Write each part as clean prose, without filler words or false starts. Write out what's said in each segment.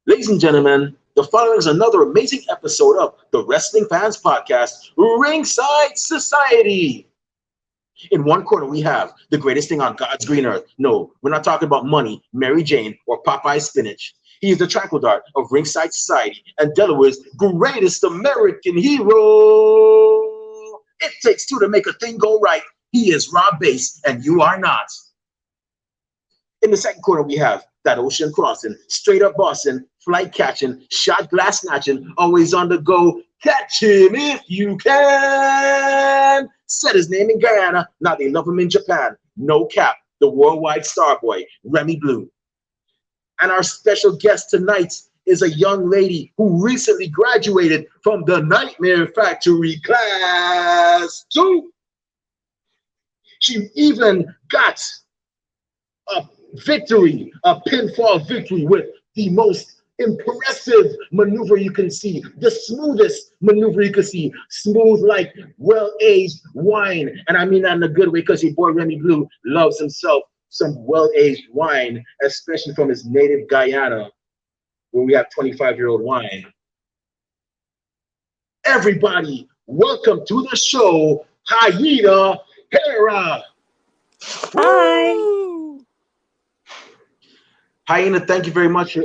Ladies and gentlemen, the following is another amazing episode of the Wrestling Fans Podcast, Ringside Society. In one corner, we have the greatest thing on God's green earth. No, we're not talking about money, Mary Jane, or Popeye spinach. He is the tranquil dart of Ringside Society and Delaware's greatest American hero. It takes two to make a thing go right. He is Rob Bass, and you are not. In the second corner, we have that ocean crossing, straight up Boston, flight catching, shot glass snatching, always on the go. Catch him if you can. Said his name in Guyana. Now they love him in Japan. No cap, the worldwide star boy, Remy Blue. And our special guest tonight is a young lady who recently graduated from the Nightmare Factory Class 2. She even got a victory, a pinfall victory with the most impressive maneuver you can see, the smoothest maneuver you can see, smooth like well-aged wine. And I mean that in a good way because your boy Remy Blue loves himself some well-aged wine, especially from his native Guyana, where we have 25-year-old wine. Everybody, welcome to the show, Hyena Hera. Hi. Woo! Hyena, thank you very much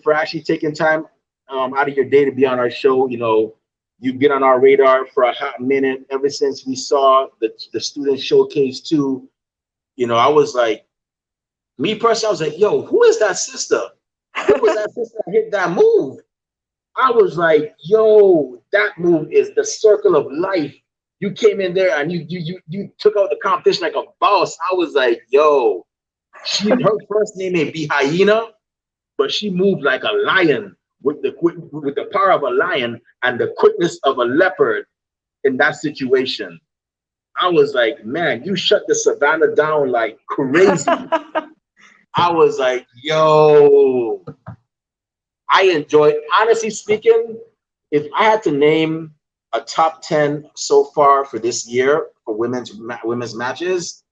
for actually taking time out of your day to be on our show. You know, you've been on our radar for a hot minute ever since we saw the student showcase too. You know, I was like, me personally, I was like, yo, who is that sister? Who was that sister that hit that move? I was like, yo, that move is the circle of life. You came in there and you took out the competition like a boss. I was like, yo, her first name may be Hyena, but she moved like a lion with the power of a lion and the quickness of a leopard in that situation. I was like, man, you shut the savannah down like crazy. I was like, yo, I enjoyed. Honestly speaking, if I had to name a top 10 so far for this year for women's matches,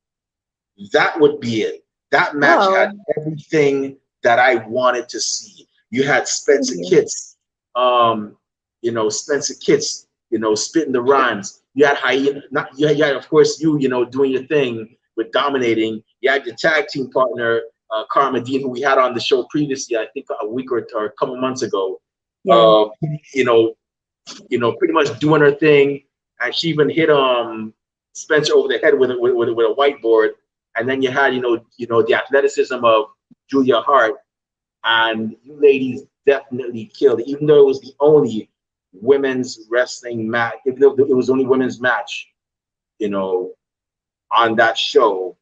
that would be it. That match had everything that I wanted to see. You had Spencer Kitts, Spencer Kitts, spitting the rhymes. You had Hyena, you had of course doing your thing with dominating. You had your tag team partner, Karma Dean, who we had on the show previously, I think a week or a couple months ago. Yeah. Pretty much doing her thing, and she even hit Spencer over the head with a whiteboard. And then you had the athleticism of Julia Hart, and you ladies definitely killed it. Even though it was the only women's wrestling match, even though it was only women's match, on that show,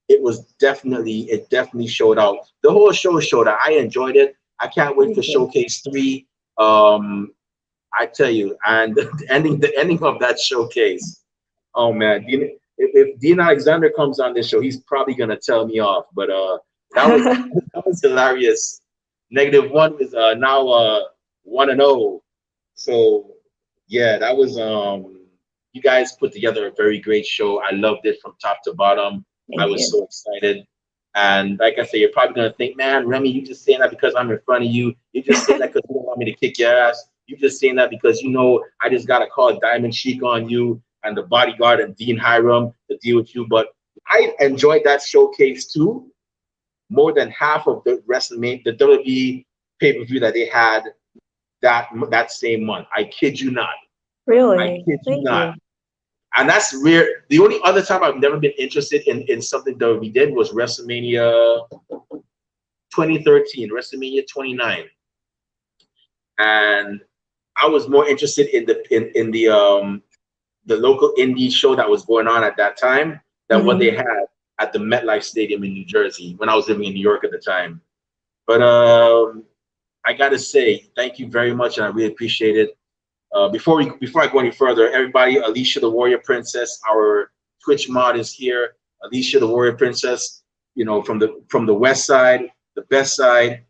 it definitely showed out. The whole show showed out. I enjoyed it. I can't wait for Showcase 3. I tell you, and the ending of that showcase. Oh man, if Dean Alexander comes on this show, he's probably gonna tell me off. But that was hilarious. -1 is now 1-0. So yeah, that was you guys put together a very great show. I loved it from top to bottom. I was so excited. And like I said, you're probably gonna think, man, Remy, you just saying that because I'm in front of you. You just saying that because you don't want me to kick your ass. You just saying that because I just gotta call Diamond Sheik on you and the bodyguard and Dean Hiram to deal with you. But I enjoyed that showcase too. More than half of the WrestleMania, the WWE pay-per-view that they had that same month. I kid you not. Really? I kid you not. And that's rare. The only other time I've never been interested in something that we did was WrestleMania 2013, WrestleMania 29. And I was more interested in the local indie show that was going on at that time than what they had at the MetLife Stadium in New Jersey when I was living in New York at the time. But I gotta say, thank you very much, and I really appreciate it. Before I go any further, everybody, Alicia the Warrior Princess, our Twitch mod is here. Alicia the Warrior Princess, from the west side, the best side.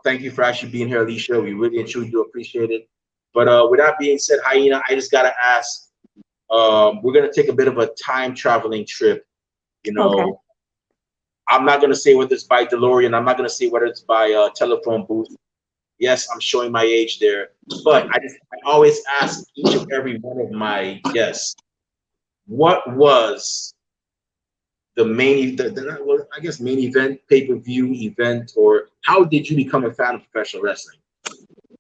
Thank you for actually being here, Alicia. We really and truly do appreciate it. But with that being said, Hyena, I just gotta ask. We're gonna take a bit of a time traveling trip. Okay. I'm not gonna say whether it's by DeLorean. I'm not gonna say whether it's by telephone booth. Yes, I'm showing my age there, but I always ask each and every one of my guests, what was the main, well, I guess main event, pay-per-view event, or how did you become a fan of professional wrestling?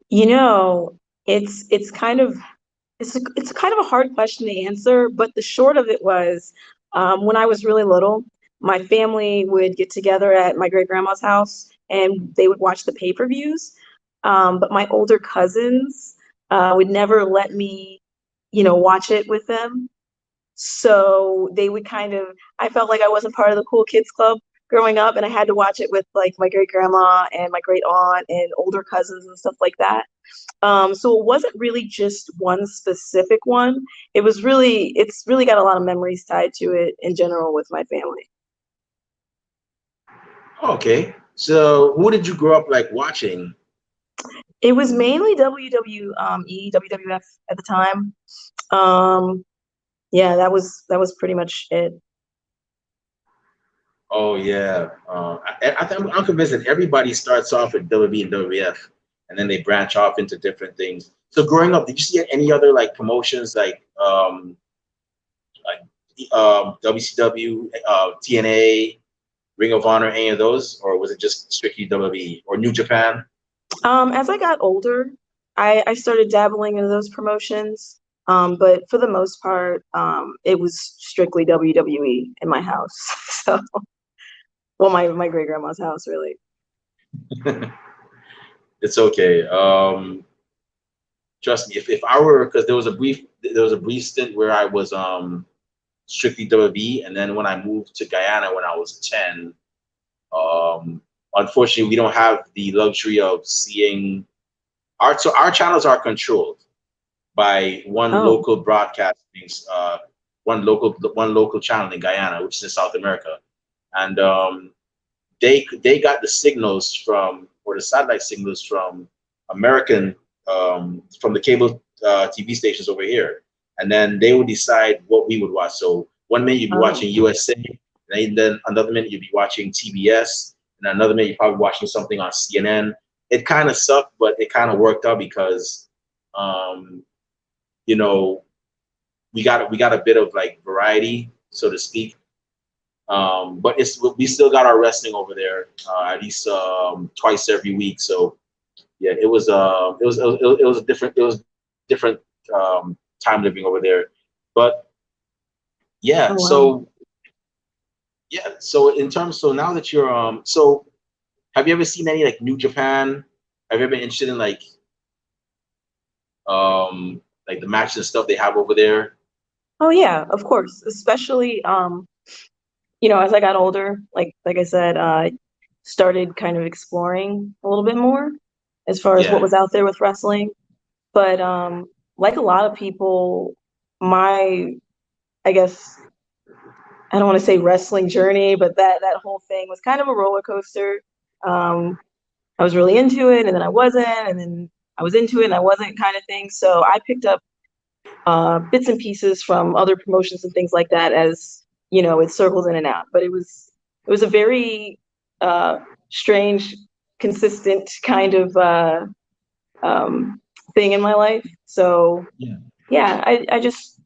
You know, it's kind of it's kind of a hard question to answer, but the short of it was when I was really little, my family would get together at my great grandma's house and they would watch the pay-per-views. But my older cousins would never let me, watch it with them. So they would I felt like I wasn't part of the cool kids club growing up, and I had to watch it with like my great grandma and my great aunt and older cousins and stuff like that. So it wasn't really just one specific one. It's really got a lot of memories tied to it in general with my family. Okay, so who did you grow up like watching? It was mainly WWF at the time. Um, yeah, that was pretty much it. Oh yeah, I'm convinced that everybody starts off with WWE and WWF, and then they branch off into different things. So growing up, did you see any other like promotions like WCW, TNA, Ring of Honor, any of those, or was it just strictly WWE or New Japan? As I got older, I started dabbling into those promotions. But for the most part, it was strictly WWE in my house. So, well, my great grandma's house, really. It's okay. Trust me, if I were, because there was a brief stint where I was strictly WWE, and then when I moved to Guyana when I was 10, um, unfortunately we don't have the luxury of seeing our channels are controlled by Oh, one local channel in Guyana, which is in South America, and they got the signals from or the satellite signals from American from the cable TV stations over here, and then they would decide what we would watch. So one minute you'd be oh, watching USA, and then another minute you'd be watching TBS, and another minute you're probably watching something on CNN. It kind of sucked, but it kind of worked out because um, you know we got a bit of like variety, so to speak. But we still got our wrestling over there at least twice every week. So yeah, it was a different time living over there. But yeah, oh wow. so in terms, so now that you're so have you ever seen any like New Japan? Have you ever been interested in like the matches and stuff they have over there? Oh yeah, of course. Especially as I got older, like I said, started kind of exploring a little bit more as far as what Yeah, was out there with wrestling. But like a lot of people, my I guess I don't want to say wrestling journey, but that whole thing was kind of a roller coaster. Um, I was really into it, and then I wasn't, and then I was into it, and I wasn't, kind of thing. So I picked up bits and pieces from other promotions and things like that as it circles in and out. But it was a very uh, strange, consistent kind of thing in my life. So yeah, yeah, I just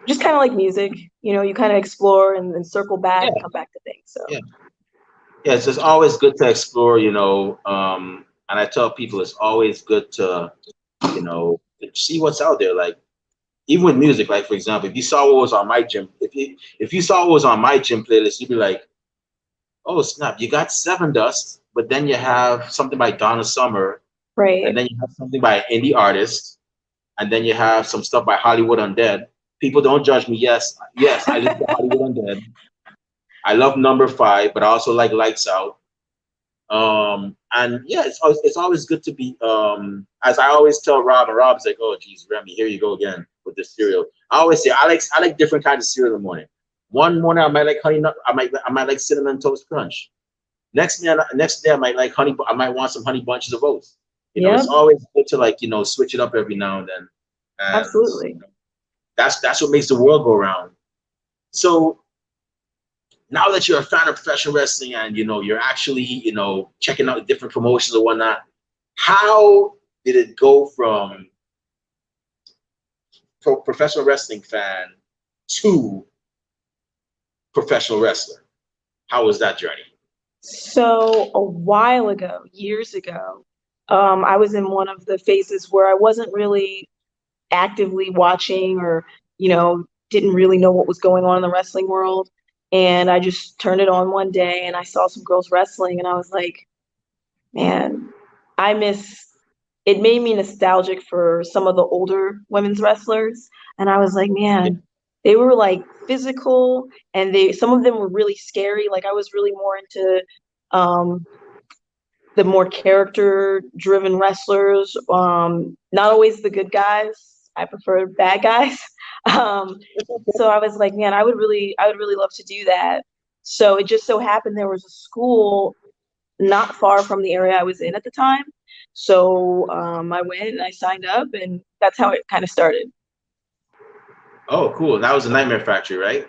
kind of like music. You kind of explore and then circle back and yeah, come back to things. So yeah. Yeah, it's just always good to explore, and I tell people it's always good to see what's out there. Like even with music, like for example, if you saw what was on my gym, if you saw what was on my gym playlist, you'd be like, oh snap, you got Seven Dust, but then you have something by Donna Summer, and right. then you have something by an indie artist, and then you have some stuff by Hollywood Undead. People don't judge me. Yes, I listen to Hollywood Undead. I love Number Five, but I also like Lights Out. And yeah, it's always good to be as I always tell Rob, and Rob's like, oh geez, Remy, here you go again with the cereal. I always say I like different kinds of cereal in the morning. One morning I might like honey nut, I might like cinnamon toast crunch. Next day I might like honey, I might want some honey bunches of oats. It's Yep, always good to switch it up every now and then. And absolutely. that's what makes the world go round. So now that you're a fan of professional wrestling and you're actually checking out different promotions or whatnot, How did it go from professional wrestling fan to professional wrestler? How was that journey? So a while ago, years ago, I was in one of the phases where I wasn't really actively watching or, didn't really know what was going on in the wrestling world. And I just turned it on one day and I saw some girls wrestling and I was like, man, I miss it made me nostalgic for some of the older women's wrestlers. And I was like, Yeah. man, they were like physical and some of them were really scary. Like I was really more into um the more character driven wrestlers. Not always the good guys. I prefer bad guys. Um, so I was like, man, I would really love to do that. So it just so happened there was a school not far from the area I was in at the time. So I went and I signed up, and that's how it kind of started. Oh, cool. That was a Nightmare Factory, right?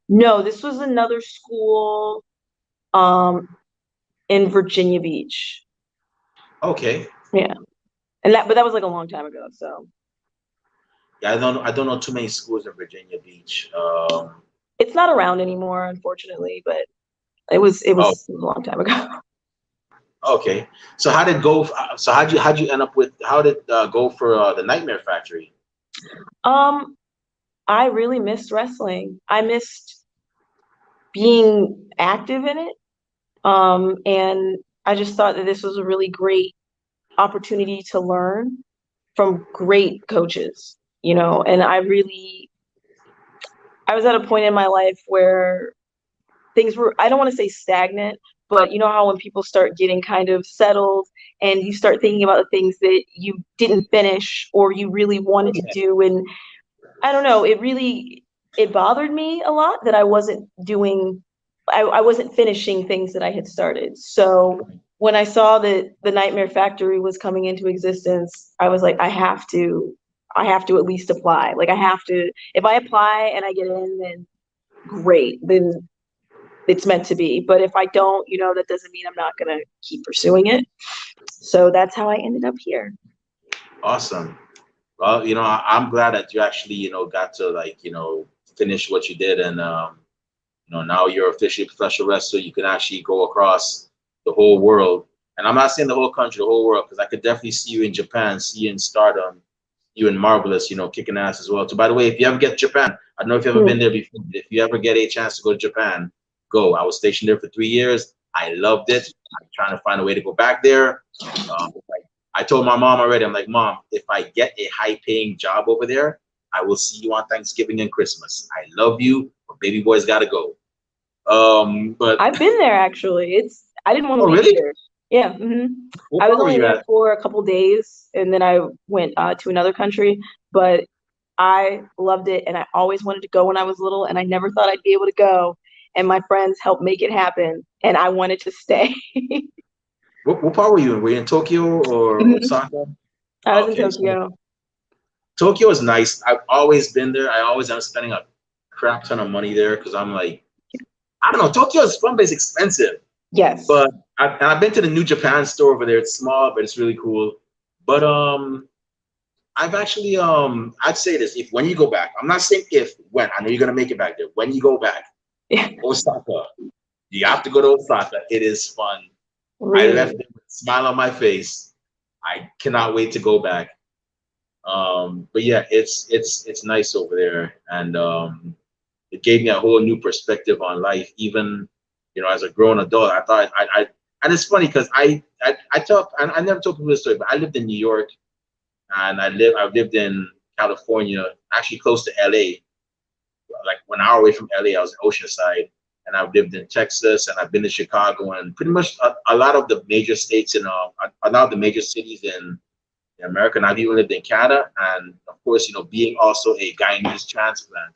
No, this was another school um, in Virginia Beach. Okay. Yeah, but that was like a long time ago. So Yeah, I don't know too many schools in Virginia Beach. it's not around anymore, unfortunately. But it was it Oh, was a long time ago. okay. So how did go? So how'd you end up with? How did go for the Nightmare Factory? Um, I really missed wrestling. I missed being active in it. And I just thought that this was a really great opportunity to learn from great coaches, and I was at a point in my life where things were, I don't want to say stagnant, but you know how when people start getting kind of settled and you start thinking about the things that you didn't finish or you really wanted to do. And I don't know, it bothered me a lot that I wasn't finishing things that I had started. So when I saw that the Nightmare Factory was coming into existence, I was like, I have to at least apply. Like if I apply and I get in, then great, then it's meant to be. But if I don't, that doesn't mean I'm not gonna keep pursuing it. So that's how I ended up here. Awesome. Well, I'm glad that you actually, got to like, finish what you did, and now you're officially a professional wrestler. You can actually go across the whole world, and I'm not saying the whole country, the whole world, because I could definitely see you in Japan, see you in Stardom, you in Marvelous, kicking ass as well. So, by the way, if you ever get to Japan, I don't know if you've ever been Mm. there before. But if you ever get a chance to go to Japan, go. I was stationed there for 3 years. I loved it. I'm trying to find a way to go back there. Like, I told my mom already. I'm like, Mom, if I get a high-paying job over there, I will see you on Thanksgiving and Christmas. I love you, but baby boy's got to go. But I've been there actually. I didn't want to oh, leave really? here. Yeah. What I was part were only you there at? for a couple days and then I went to another country, but I loved it and I always wanted to go when I was little and I never thought I'd be able to go. And my friends helped make it happen and I wanted to stay. What part were you in? Were you in Tokyo or Mhm. Osaka? I was in Okay, so Tokyo. Tokyo is nice. I've always been there. I always end up spending a crap ton of money there because I'm like, I don't know. Tokyo's fun, but it's expensive. Yes. But I've been to the New Japan store over there. It's small, but it's really cool. But I've actually I'd say this: if when you go back, I'm not saying if when. I know you're gonna make it back there. When you go back, Yeah. Osaka, you have to go to Osaka. It is fun. I left Really. there with a smile on my face. I cannot wait to go back. But yeah, it's nice over there, and it gave me a whole new perspective on life. Even as a grown adult, I thought and it's funny because I never told people this story, but I lived in New York and I've lived in California, actually close to LA, like 1 hour away from LA. I was in Oceanside, and I've lived in Texas, and I've been to Chicago, and pretty much a lot of the major states in a lot of the major cities in America. And I've even lived in Canada, and of course, being also a Guyanese transplant,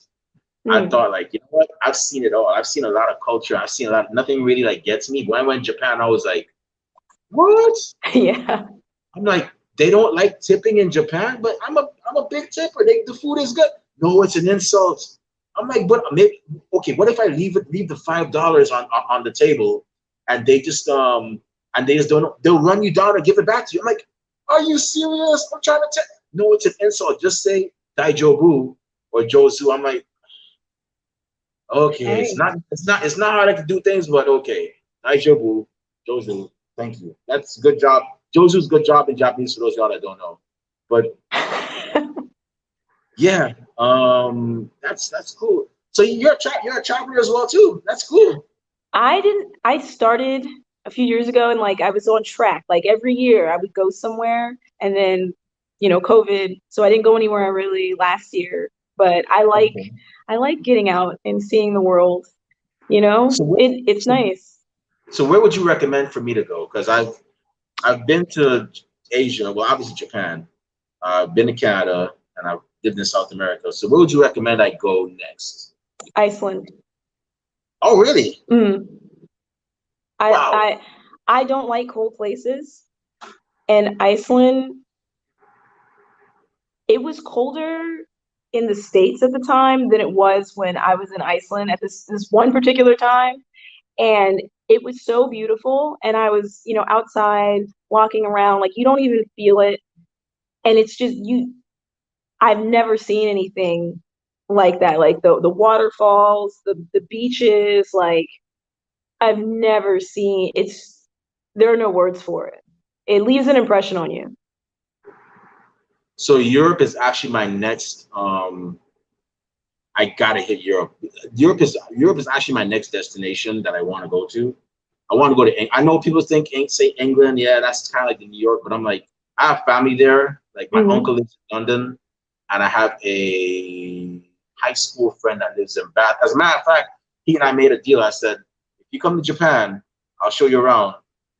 I Mm. thought like, you know what? I've seen it all. I've seen a lot of culture. I've seen a lot. Nothing really like gets me. When I went to Japan, I was like, what? Yeah. I'm like, they don't like tipping in Japan, but I'm a big tipper. The food is good. No, it's an insult. I'm like, but maybe okay. What if I leave the $5 on the table, and they just and they just don't. They'll run you down and give it back to you. I'm like, are you serious? I'm trying to tell. No, it's an insult. Just say Daijobu or Josu. I'm like, okay, Hey, it's not how I like to do things, but okay. Daijobu, Josu, thank you. That's good job. Josu's good job in Japanese for those y'all that don't know. But yeah, that's cool. So you're a traveler as well too. That's cool. I started a few years ago and like I was on track. Like every year I would go somewhere and then, COVID. So I didn't go anywhere really last year. But Okay. I like getting out and seeing the world, you know? So where, It's so, nice. so where would you recommend for me to go? Because I've been to Asia, well, obviously Japan. I've been to Canada, and I've lived in South America. So where would you recommend I go next? Iceland. Oh, really? Mm. I Wow. I I don't like cold places. And Iceland, it was colder in the States at the time than it was when I was in Iceland at this one particular time. And it was so beautiful. And I was, outside walking around, like you don't even feel it. And it's just I've never seen anything like that. Like the waterfalls, the beaches, like I've never seen there are no words for it. It leaves an impression on you. So Europe is actually my next. I gotta hit Europe. Europe is actually my next destination that I want to go to. I want to go to. I know people say England, yeah, that's kind of like the New York, but I'm like, I have family there. Like my Hmm. uncle lives in London, and I have a high school friend that lives in Bath. As a matter of fact, he and I made a deal. I said, if you come to Japan, I'll show you around.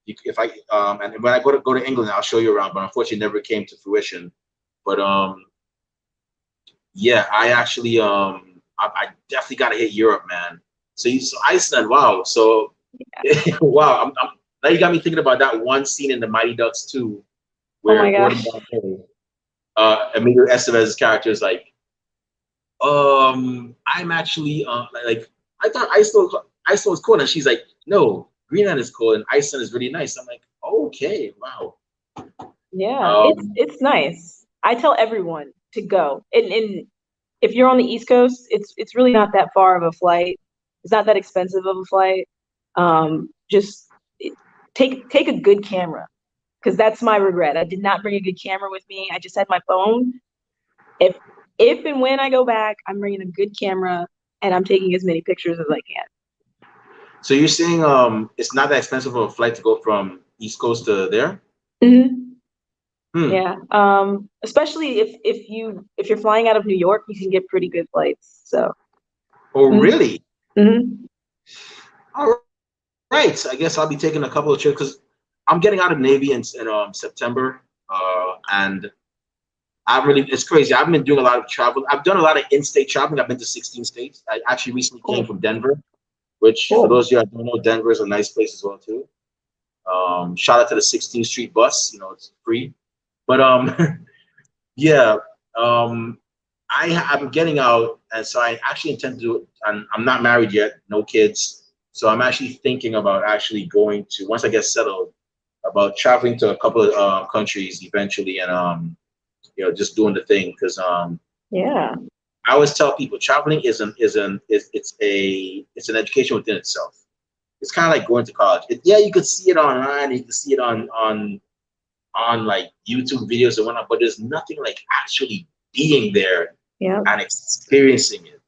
If I and when I go to England, I'll show you around. But unfortunately, it never came to fruition. But yeah, I actually I definitely got to hit Europe, man. So Iceland, wow. So wow, now you got me thinking about that one scene in the Mighty Ducks 2 Oh my where Gordon gosh. Bombay, Emilio Estevez's character is like, I'm actually like I thought Iceland was cool, and she's like, no, Greenland is cool, and Iceland is really nice. I'm like, okay, wow. Yeah, Um, it's nice. I tell everyone to go. And if you're on the East Coast, it's really not that far of a flight. It's not that expensive of a flight. Just take a good camera because that's my regret. I did not bring a good camera with me. I just had my phone. If if and when I go back, I'm bringing a good camera and I'm taking as many pictures as I so you're saying it's not that expensive of a flight to go from East Coast to there? can. Hmm. Hmm. Yeah. Especially if you're flying out of New York, you can get pretty good flights. So. Oh, Mm-hmm. really? Mm-hmm. All right. So I guess I'll be taking a couple of trips because I'm getting out of Navy in September. And I really, it's crazy. I've been doing a lot of travel. I've done a lot of in-state traveling. I've been to 16 states. I actually recently came Cool. from Denver, which for Cool. those of you that don't know, Denver is a nice place as well too. Shout out to the 16th Street bus. It's free. But yeah, um, I'm getting out, and so I actually intend to do it. I'm not married yet, no kids, so I'm actually thinking about actually going to once I get settled, about traveling to a couple of countries eventually, and just doing the thing because Yeah. I always tell people traveling it's an education within itself. It's kind of like going to college. Yeah, you could see it online, you can see it on like YouTube videos and whatnot, but there's nothing like actually being there Yeah. and experiencing it.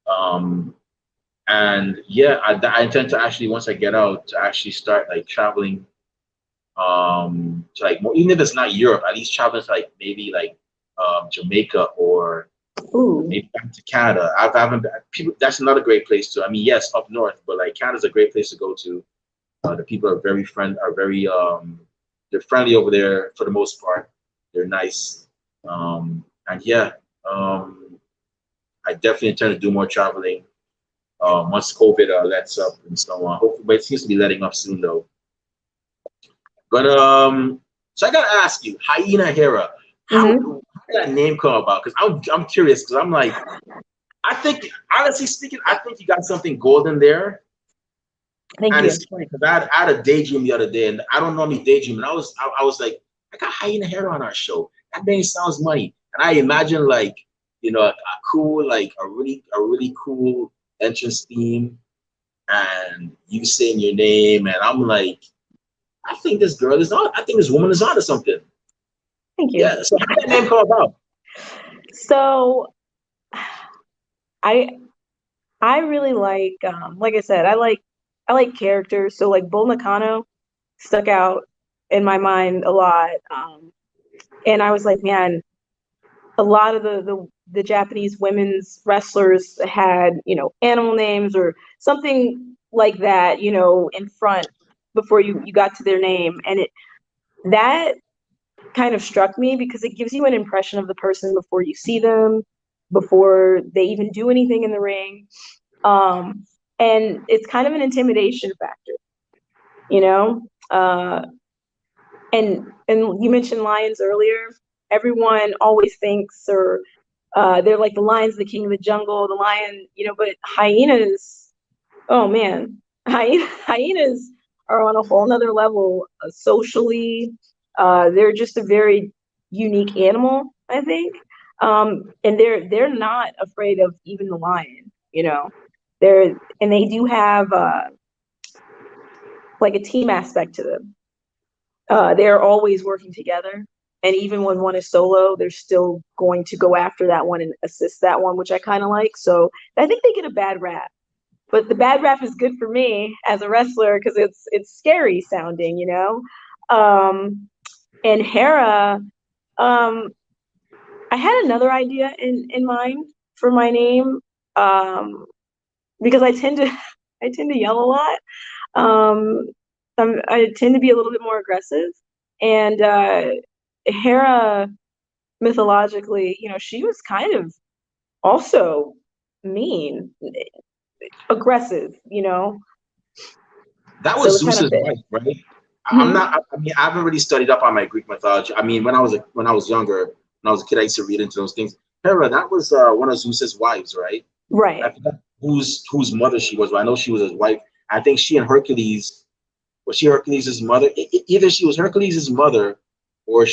Um, and yeah, I intend to actually once I get out to actually start like traveling to like more, even if it's not Europe, at least traveling to like maybe like Jamaica or Ooh. maybe back to Canada. I haven't people. That's another great place to. I mean, yes, up north, but like Canada's a great place to go to. The people are very they're friendly over there for the most part. They're nice, and yeah, um, I definitely intend to do more traveling once COVID lets up and so on. Hopefully, but it seems to be letting up soon though. But so I gotta ask you, Hyena Hera, Mm-hmm. how did that name come about? Because I'm curious because I'm like I think honestly speaking, I think you got something golden there. Thank And you. it's funny because I had a daydream the other day, and I don't normally daydream, and I was like, I got Hyena Hera on our show. That name sounds money, and I imagine like a cool like a really cool entrance theme, and you saying your name, and I'm like, I think this girl is on. I think this woman is on to something. Thank you. Yeah. So how did that name come about? So I I really like I said, I like characters. So like Bull Nakano stuck out in my mind a lot. And I was like, man, a lot of the Japanese women's wrestlers had, animal names or something like that, in front before you got to their name. And that kind of struck me because it gives you an impression of the person before you see them, before they even do anything in the ring. Um, and it's kind of an intimidation factor, you know? And you mentioned lions earlier. Everyone always thinks, or they're like the lion's the king of the jungle, the lion, but hyenas, oh man, hyenas are on a whole nother level socially. They're just a very unique animal, I think. And they're not afraid of even the lion, They're and they do have like a team aspect to them. They're always working together. And even when one is solo, they're still going to go after that one and assist that one, which I kind of like. So I think they get a bad rap, but the bad rap is good for me as a wrestler because it's scary sounding, And Hera, um, I had another idea in mind for my name, um, because I tend to yell a lot. Um, I tend to be a little bit more aggressive, and Hera mythologically, she was kind of also mean, aggressive, That so was it kind of Zeus's fit. wife, right? I'm Hmm. not. I mean, I haven't really studied up on my Greek mythology. I mean, when I was younger, when I was a kid, I used to read into those things. Hera, that was one of Zeus's wives, right? I Right. forgot whose mother she was, but I know she was his wife. I think she and Hercules was she Hercules' mother? Either she was Hercules' mother, or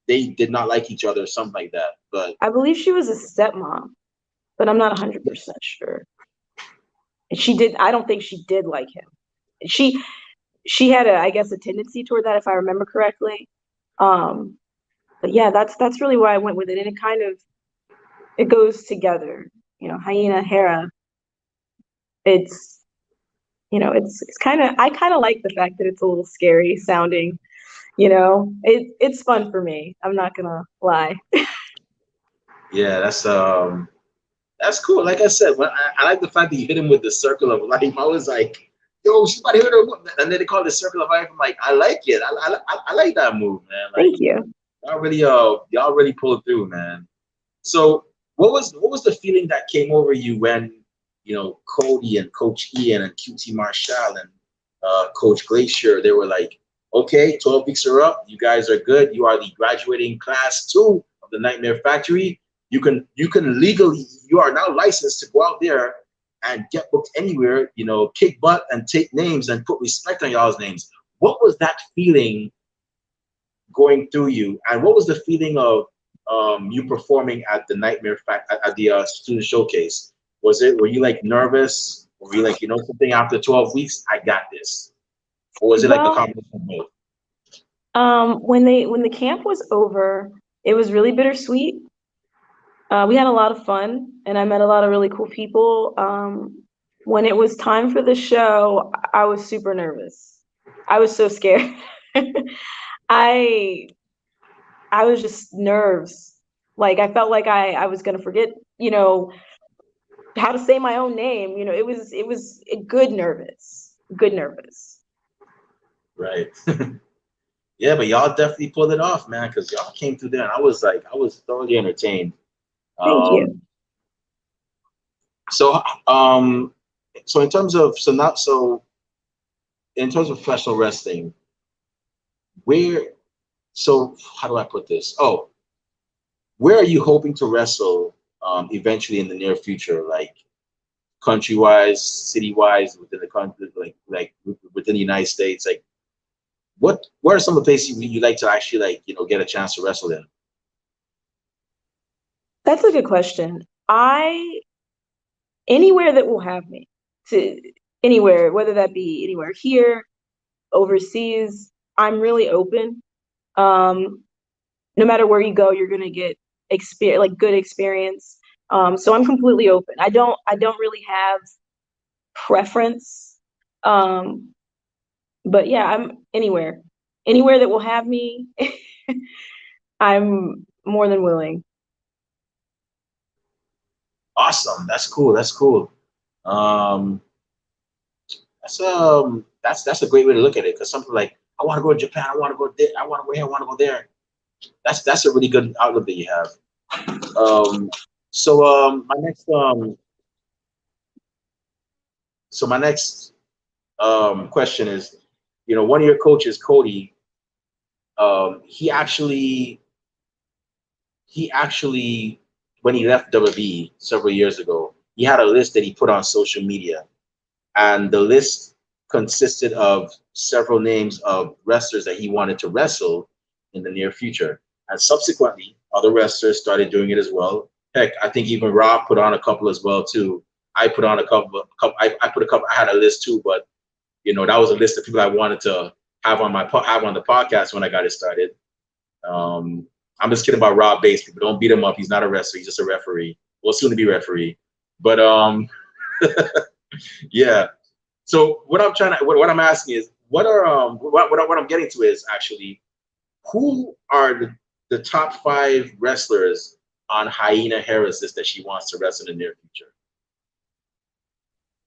they did not like each other, or something like that. But I believe she was a stepmom, but I'm not 100% sure. And she did. I don't think she did like him. She she had I guess, a tendency toward that, if I remember correctly. Um, but yeah, that's really why I went with it, and it goes together. Hyena Hera. It's it's kind of I kind of like the fact that it's a little scary sounding. It's fun for me. I'm not gonna lie. yeah, that's cool. Like I said, I like the fact that you hit him with the circle of life. I was like, yo, she's about to hit her, and then they call it the circle of life. I'm like, I like it. I like that move, man. Like Thank you. y'all really pulled through, man. So what was the feeling that came over you when Cody and Coach Ian and QT Marshall and Coach Glacier, they were like, okay, 12 weeks are up. You guys are good. You are the graduating class 2 of the Nightmare Factory. You can legally, you are now licensed to go out there and get booked anywhere, kick butt and take names and put respect on y'all's names. What was that feeling going through you, and what was the feeling of you performing at the at the student showcase? Were you like nervous? Or were you like, something, after 12 weeks, I got this? Or was it like the Well, combination of both? when the camp was over, it was really bittersweet. We had a lot of fun, and I met a lot of really cool people. When it was time for the show, I was super nervous. I was so scared. I I was just nerves. Like I felt like I was gonna forget, how to say my own name. It was a good nervous, good nervous. Right. Yeah, but y'all definitely pulled it off, man, because y'all came through there, and I was thoroughly entertained. Thank you. Um, so um, so in terms of so not so in terms of professional wrestling, where so how do I put this? Oh, where are you hoping to wrestle eventually in the near future? Like, country wise, city wise, within the country, like within the United States? Like, what are some of the places you like to actually like get a chance to wrestle in? That's a good question. I Anywhere that will have me, to anywhere, whether that be anywhere here, overseas, I'm really open. Um, no matter where you go, you're gonna get experience, like good experience. So I'm completely open. I don't really have preference. Um, but yeah, I'm anywhere that will have me. I'm more than willing. Awesome. That's cool. That's cool. Um, that's a great way to look at it because something like I want to go to Japan, I want to go there, I want to go here, I want to go there. That's a really good outlook that you have. Um, my next question is, one of your coaches, Cody, he actually when he left WWE several years ago, he had a list that he put on social media, and the list consisted of several names of wrestlers that he wanted to wrestle in the near future. And subsequently, other wrestlers started doing it as well. Heck, I think even Rob put on a couple as well too. I put on a couple. I put a couple. I had a list too, but that was a list of people I wanted to have on the podcast when I got it started. Um, I'm just kidding about Rob Bates. People don't beat him up. He's not a wrestler. He's just a referee. Well, soon to be referee. But yeah. So what I'm asking is, what I'm getting to is actually, who are the top 5 wrestlers on Hyena Hera's list that she wants to wrestle in the near future?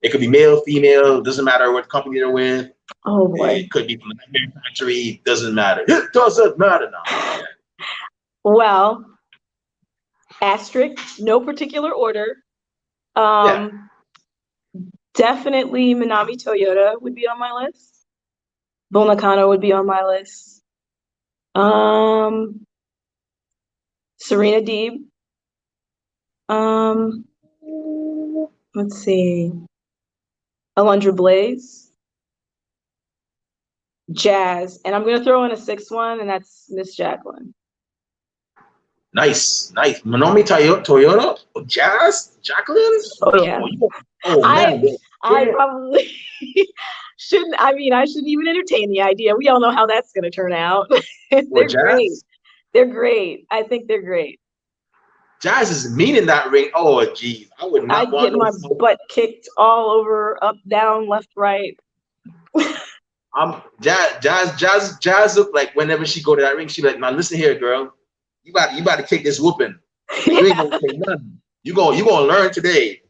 It could be male, female, doesn't matter what company they're with. Oh boy. It could be from the Nightmare Factory, doesn't matter. It doesn't matter now. Well, asterisk, no particular order. Yeah. Definitely Minami Toyota would be on my list. Bull Nakano would be on my list. Serena Deeb. Um, let's see. Alundra Blaze. Jazz. And I'm gonna throw in a 6th one, and that's Miss Jacqueline. Nice. Minomi Toyota, Jazz, Jacqueline. Oh yeah. Oh man. I probably shouldn't. I mean, I shouldn't even entertain the idea. We all know how that's going to turn out. They're great. They're great. I think they're great. Jazz is mean in that ring. Oh, geez. I would not I'd get my butt kicked all over, up, down, left, right. Jazz look like whenever she go to that ring, she be like, now listen here, girl. You about to take this whooping. You ain't gonna take nothing. You gonna learn today.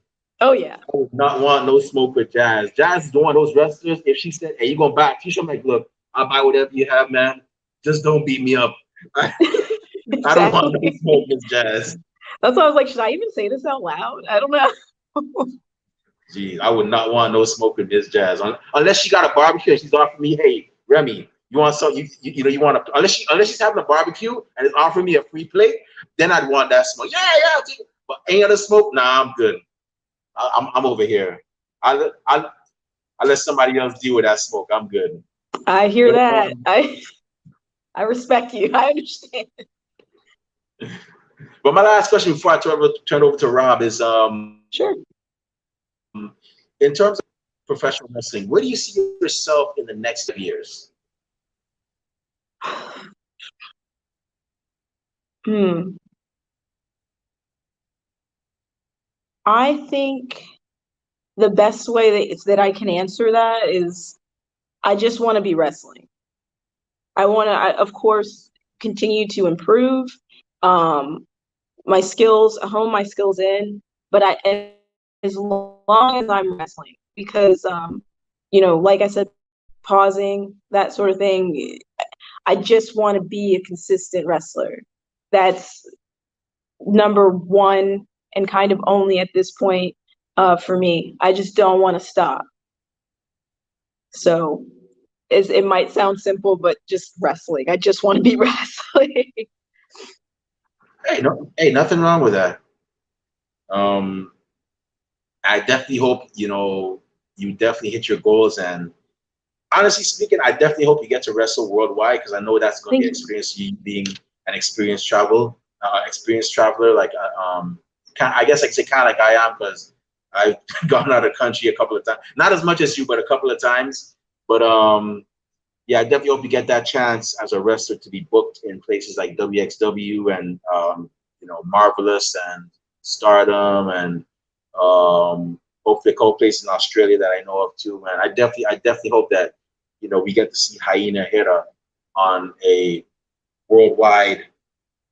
Oh yeah. I would not want no smoke with Jazz. Jazz is one of those wrestlers. If she said, "Hey, you going back?" She should like, "Look, I'll buy whatever you have, man. Just don't beat me up." Exactly. I don't want no smoke with Jazz. That's why I was like, should I even say this out loud? I don't know. Geez, I would not want no smoke with Miss Jazz unless she got a barbecue and she's offering me, "Hey, Remy, you want some? You want to?" Unless she's having a barbecue and is offering me a free plate, then I'd want that smoke. Yeah, I'll take it. But ain't other smoke? Nah, I'm good. I'm over here. I let somebody else deal with that smoke. I'm good. I hear that. I respect you. I understand. But my last question before I turn over to Rob is sure. In terms of professional wrestling, where do you see yourself in the next 5 years? I think the best way that I can answer that is I just want to be wrestling. I want to, of course, continue to improve my skills, hone my skills in, but as long as I'm wrestling, because, like I said, pausing, that sort of thing, I just want to be a consistent wrestler. That's number one and kind of only at this point for me. I just don't want to stop. So it might sound simple, but just wrestling. I just want to be wrestling. Hey, nothing wrong with that. I definitely hope, you definitely hit your goals. And honestly speaking, I definitely hope you get to wrestle worldwide, because I know that's going to be Thank an you. experience, you being an experienced traveler. Like, I guess I could say kind of like I am, because I've gone out of country a couple of times, not as much as you, but a couple of times. But yeah, I definitely hope you get that chance as a wrestler to be booked in places like WXW and Marvelous and Stardom, and hopefully a couple places in Australia that I know of too, man. I definitely hope that we get to see Hyena Hera on a worldwide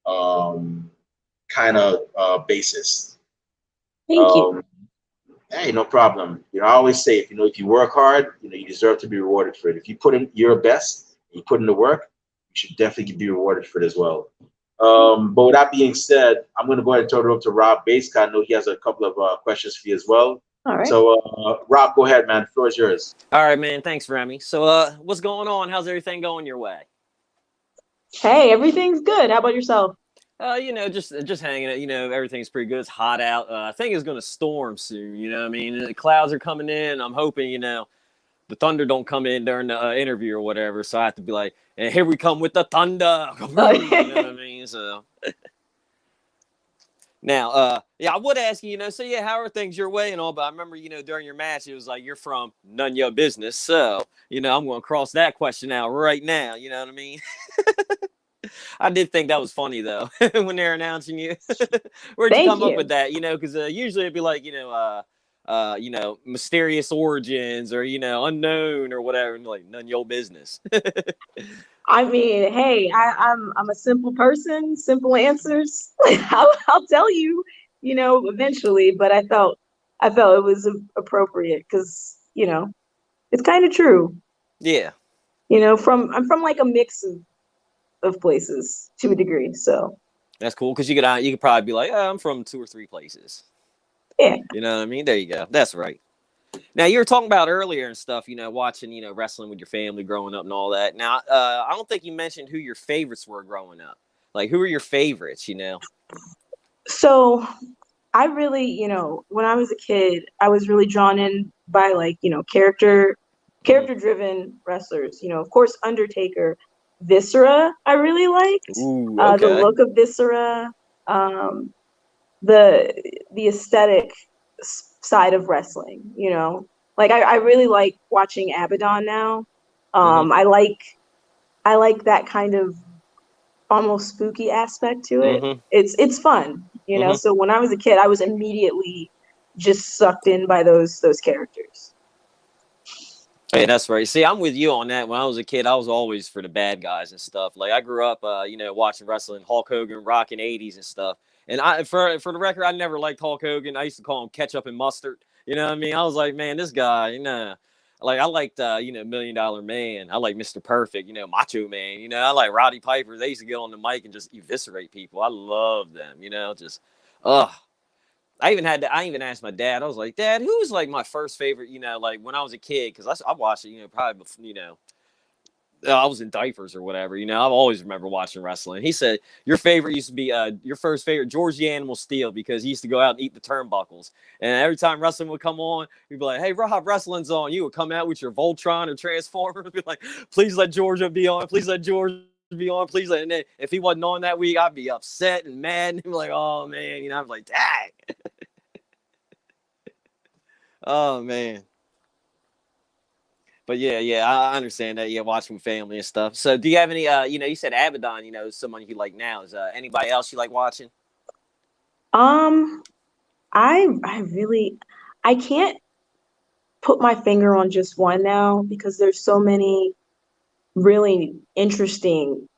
kind of basis. Thank you. Um, Hey, no problem. I always say, if you work hard, you deserve to be rewarded for it. If you put in your best, you put in the work, you should definitely be rewarded for it as well. But with that being said, I'm going to go ahead and turn it over to Rob Bates. I know he has a couple of questions for you as well. All right. So, Rob, go ahead, man. The floor is yours. All right, man. Thanks, Remy. So, what's going on? How's everything going your way? Hey, everything's good. How about yourself? Just hanging out. Everything's pretty good. It's hot out. I think it's gonna storm soon. I mean, the clouds are coming in. I'm hoping the thunder don't come in during the interview or whatever. So I have to be like, and here we come with the thunder. You know what I mean? So now, yeah, I would ask you. So yeah, how are things your way and all? But I remember, during your match, it was like you're from none of your business. So I'm going to cross that question out right now. You know what I mean? I did think that was funny though when they're announcing you. Where'd you Thank come up you. with that? Because usually it'd be like mysterious origins or unknown or whatever, and like none your business. I mean, hey, I'm a simple person, simple answers. I'll tell you, eventually. But I felt it was appropriate because it's kind of true. Yeah, I'm from like a mix of places to a degree. So that's cool because you could probably be like, oh, I'm from 2 or 3 places. yeah. You know what I mean? There you go. That's right. Now you were talking about earlier and stuff, watching, wrestling with your family growing up and all that. Now, I don't think you mentioned who your favorites were growing up. Like, who were your favorites? So I really, when I was a kid, I was really drawn in by like, Hmm. character driven wrestlers. Of course, Undertaker, Viscera, I really liked. Ooh, The okay. look of Viscera, um, the aesthetic side of wrestling. Like I really like watching Abaddon now. Hmm. I like that kind of almost spooky aspect to it. Hmm. It's fun. Hmm. So when I was a kid, I was immediately just sucked in by those characters. Hey, that's right. See, I'm with you on that. When I was a kid, I was always for the bad guys and stuff. Like I grew up, watching wrestling, Hulk Hogan, rocking '80s and stuff. And for the record, I never liked Hulk Hogan. I used to call him ketchup and mustard. You know what I mean? I was like, man, this guy, like I liked, Million Dollar Man. I like Mr. Perfect. Macho Man. I like Roddy Piper. They used to get on the mic and just eviscerate people. I love them. Just, ugh. I even asked my dad. I was like, Dad, who was like my first favorite? Like when I was a kid, because I watched it. Probably before, I was in diapers or whatever. I've always remember watching wrestling. He said your favorite used to be your first favorite George the Animal Steel because he used to go out and eat the turnbuckles. And every time wrestling would come on, we'd be like, "Hey, Rob, wrestling's on." You would come out with your Voltron or Transformer, be like, "Please let Georgia be on. Please let George be on. Please let." And then if he wasn't on that week, I'd be upset and mad. And be like, "Oh man," I'm like, "Dang." Oh man. But yeah, I understand that. Yeah, watching family and stuff. So, do you have any? You said Abaddon. Someone you like now. Is anybody else you like watching? Um, I really I can't put my finger on just one now because there's so many really interesting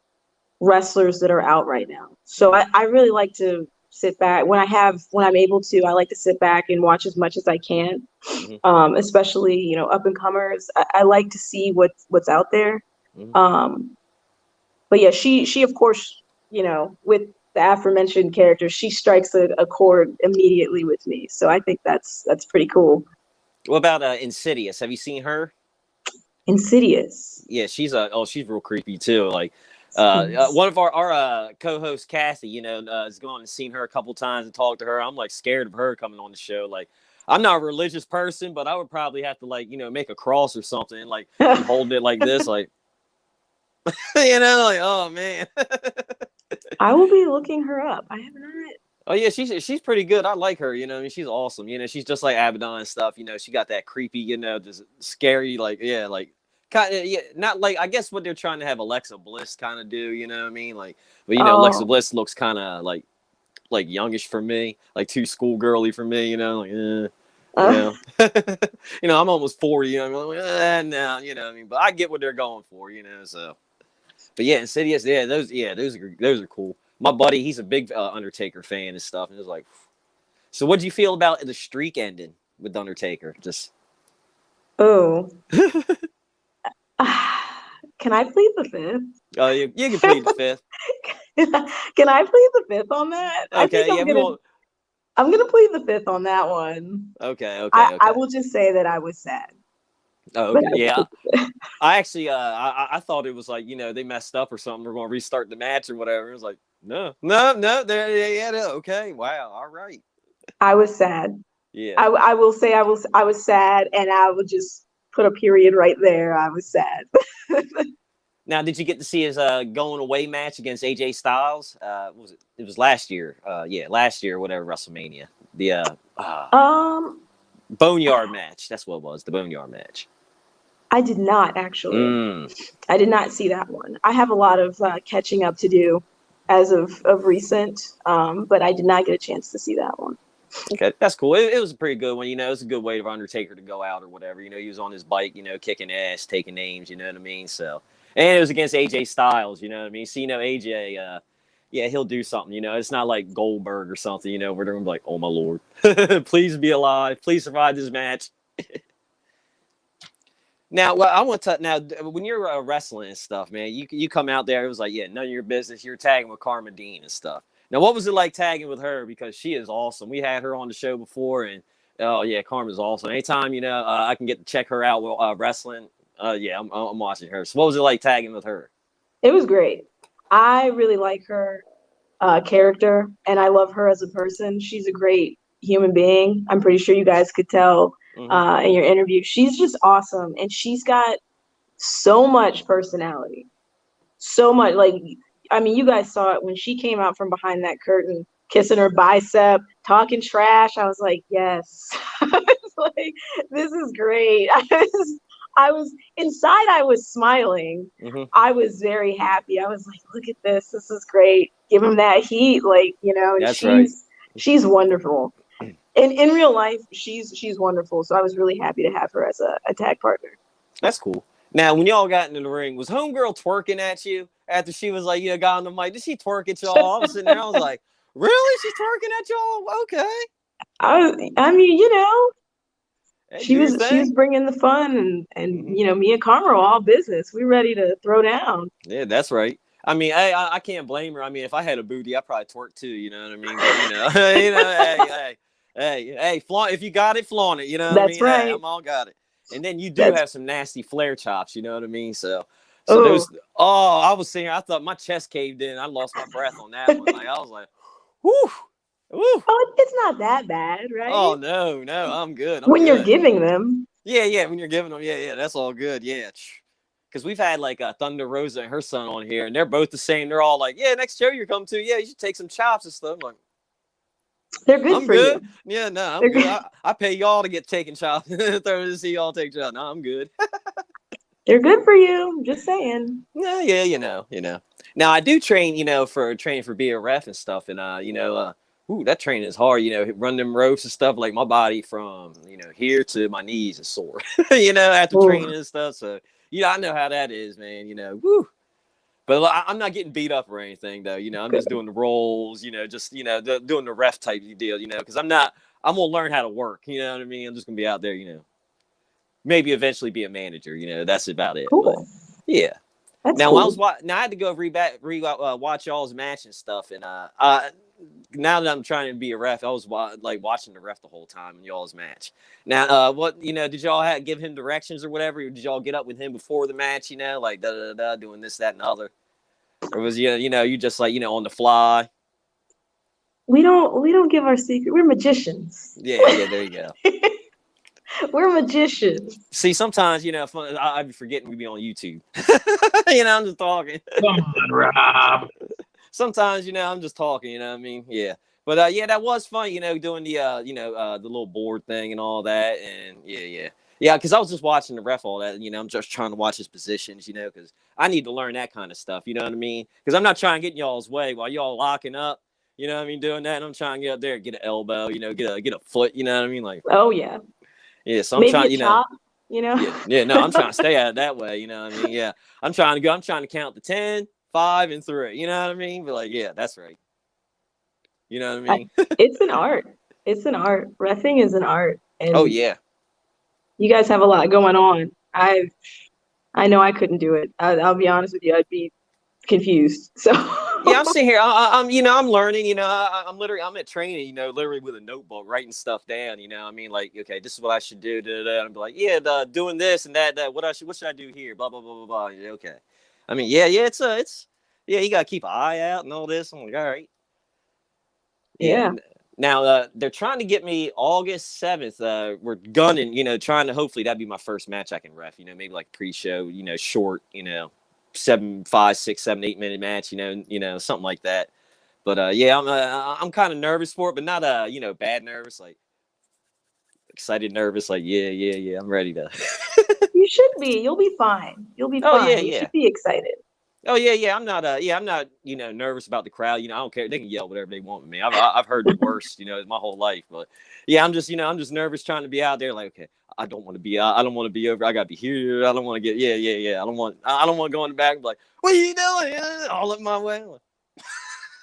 wrestlers that are out right now. So I really like to sit back when I'm able to, I like to sit back and watch as much as I can. Hmm. Especially, up and comers. I like to see what's out there. Hmm. Um, but yeah, she of course, with the aforementioned characters, she strikes a chord immediately with me. So I think that's pretty cool. What about Insidious? Have you seen her? Insidious. Yeah, she's real creepy too. Like, Yes. one of our co-hosts, Cassie, has gone and seen her a couple times and talked to her. I'm like scared of her coming on the show. Like, I'm not a religious person, but I would probably have to like, make a cross or something, like I'm holding it like this, like, like, oh man. I will be looking her up. I have not. Oh yeah, she's pretty good. I like her. I mean, she's awesome. She's just like Abaddon and stuff. She got that creepy, just scary, like yeah, like kind of yeah, not like I guess what they're trying to have Alexa Bliss kind of do. You know what I mean? Like, but Alexa Oh, Bliss looks kind of like youngish for me, like too schoolgirly for me. Like you uh, know, I'm almost 40. I'm like, no, what I mean, but I get what they're going for. So. But yeah, Insidious, those are cool. My buddy, he's a big Undertaker fan and stuff, and it was like, so what do you feel about the streak ending with Undertaker? Just oh. Can I plead the fifth? you can plead the fifth. Can I plead the fifth on that? I think Okay, yeah, we won't. I'm gonna plead the fifth on that one. Okay. I will just say that I was sad. Oh, okay, yeah. I actually, I thought it was like they messed up or something. We're going to restart the match or whatever. It was like no. Okay, wow, all right. I was sad. Yeah. I will say I was sad, and I will just put a period right there. I was sad. Now, did you get to see his going away match against AJ Styles? It was last year. Last year, whatever, WrestleMania. The Boneyard match. That's what it was. The Boneyard match. I did not actually. I did not see that one. I have a lot of catching up to do as of recent, but I did not get a chance to see that one. Okay, that's cool. It was a pretty good one. It's a good way for Undertaker to go out or whatever. He was on his bike, kicking ass, taking names. You know what I mean? So, and it was against AJ Styles. You know what I mean? So AJ, he'll do something. It's not like Goldberg or something. Where they're gonna be like, "Oh my lord, please be alive, please survive this match." Now, I want to now when you're wrestling and stuff, man. You come out there. It was like, none of your business. You're tagging with Karma Dean and stuff. Now, what was it like tagging with her? Because she is awesome. We had her on the show before, and oh yeah, Karma's awesome. Anytime I can get to check her out while wrestling, I'm watching her. So, what was it like tagging with her? It was great. I really like her character, and I love her as a person. She's a great human being. I'm pretty sure you guys could tell in your interview. She's just awesome, and she's got so much personality. So much, like, I mean, you guys saw it when she came out from behind that curtain, kissing her bicep, talking trash. I was like, yes. I was like, this is great. I was inside, I was smiling. I was very happy. I was like, look at this. This is great. Give him that heat. Like, and That's right. She's wonderful. In real life, she's wonderful. So I was really happy to have her as a tag partner. That's cool. Now, when y'all got into the ring, was Homegirl twerking at you after she was like, got on the mic? Did she twerk at y'all? I was sitting there, I was like, really? She's twerking at y'all? Okay. I mean, Hey, she was bringing the fun, and me and Karma are all business. We ready to throw down. Yeah, that's right. I mean, I can't blame her. I mean, if I had a booty, I'd probably twerk too. You know what I mean? But, hey, flaunt. If you got it, flaunt it. You know what I mean? That's right. Hey, I'm all got it. And then you do have some nasty flare chops. You know what I mean? So Ooh. those. Oh, I was sitting here. I thought my chest caved in. I lost my breath on that one. Like I was like, whoo. Woo. Oh, it's not that bad, right? Oh no, I'm good. When you're giving them. Yeah, when you're giving them, that's all good. Yeah, because we've had like Thunder Rosa and her son on here, and they're both the same. They're all like, "Yeah, next show you're coming to, you should take some chops and stuff." I'm like, they're good I'm for good. you. Yeah, no, I'm good. I pay y'all to get taken chops. to see y'all take chops. No, I'm good. They're good for you. I'm just saying. Yeah, you know. Now I do train, for training for being a ref and stuff, and that training is hard, run them ropes and stuff. Like my body from, here to my knees is sore, after training and stuff. So, I know how that is, man, woo. But I'm not getting beat up or anything though. I'm just doing the rolls, just, doing the ref type deal, because I'm going to learn how to work. You know what I mean? I'm just going to be out there, maybe eventually be a manager, that's about it. Cool. But, yeah. That's Now, cool. I had to go watch y'all's match and stuff. And now that I'm trying to be a ref, I was watching the ref the whole time in y'all's match. Now, did y'all give him directions or whatever? Or did y'all get up with him before the match, like doing this, that, and the other? Or was you just like, on the fly? we don't give our secret. We're magicians. Yeah, there you go. We're magicians. See, sometimes, I'd be forgetting we be on YouTube. I'm just talking. Come on, Rob. Sometimes, I'm just talking, you know what I mean? Yeah. But yeah, that was fun, doing the little board thing and all that. And yeah. Yeah, because I was just watching the ref all that, I'm just trying to watch his positions, because I need to learn that kind of stuff, you know what I mean? Because I'm not trying to get in y'all's way while y'all locking up, you know what I mean, doing that. And I'm trying to get up there, get an elbow, get a foot, you know what I mean? Like, Oh yeah. yeah, so I'm Maybe trying, a chop, Yeah, no, I'm trying to stay out of that way, you know what I mean? Yeah, I'm trying to count the 10, 5, and 3, you know what I mean? But like, yeah, that's right. You know what I mean? It's an art. It's an art. Reffing is an art. And Oh, yeah. you guys have a lot going on. I know I couldn't do it. I'll be honest with you. I'd be confused. So Yeah, I'm sitting here. I'm learning. I'm at training. Literally with a notebook, writing stuff down. I mean, like, okay, this is what I should do. And I'm like, yeah, doing this and that. What should I do here? Blah blah blah blah blah. Yeah, okay. I mean, yeah. Yeah. You gotta keep an eye out and all this. I'm like, all right. Yeah. Now they're trying to get me August 7th. We're gunning. Trying to hopefully that'd be my first match I can ref. Maybe like pre-show. Short. 7, 5, 6, 7, 8 minute match, something like that. But yeah, I'm kind of nervous for it, but not bad nervous, like excited nervous, like yeah, I'm ready to. You should be. You'll be fine. You'll be fine. Yeah, You should be excited. Oh yeah. I'm not nervous about the crowd. I don't care. They can yell whatever they want with me. I've heard the worst, my whole life. But yeah, I'm just nervous trying to be out there. Like, okay, I don't want to be over. I gotta be here. I don't want to get yeah. I don't want to go in the back and be like, what are you doing? All up my way.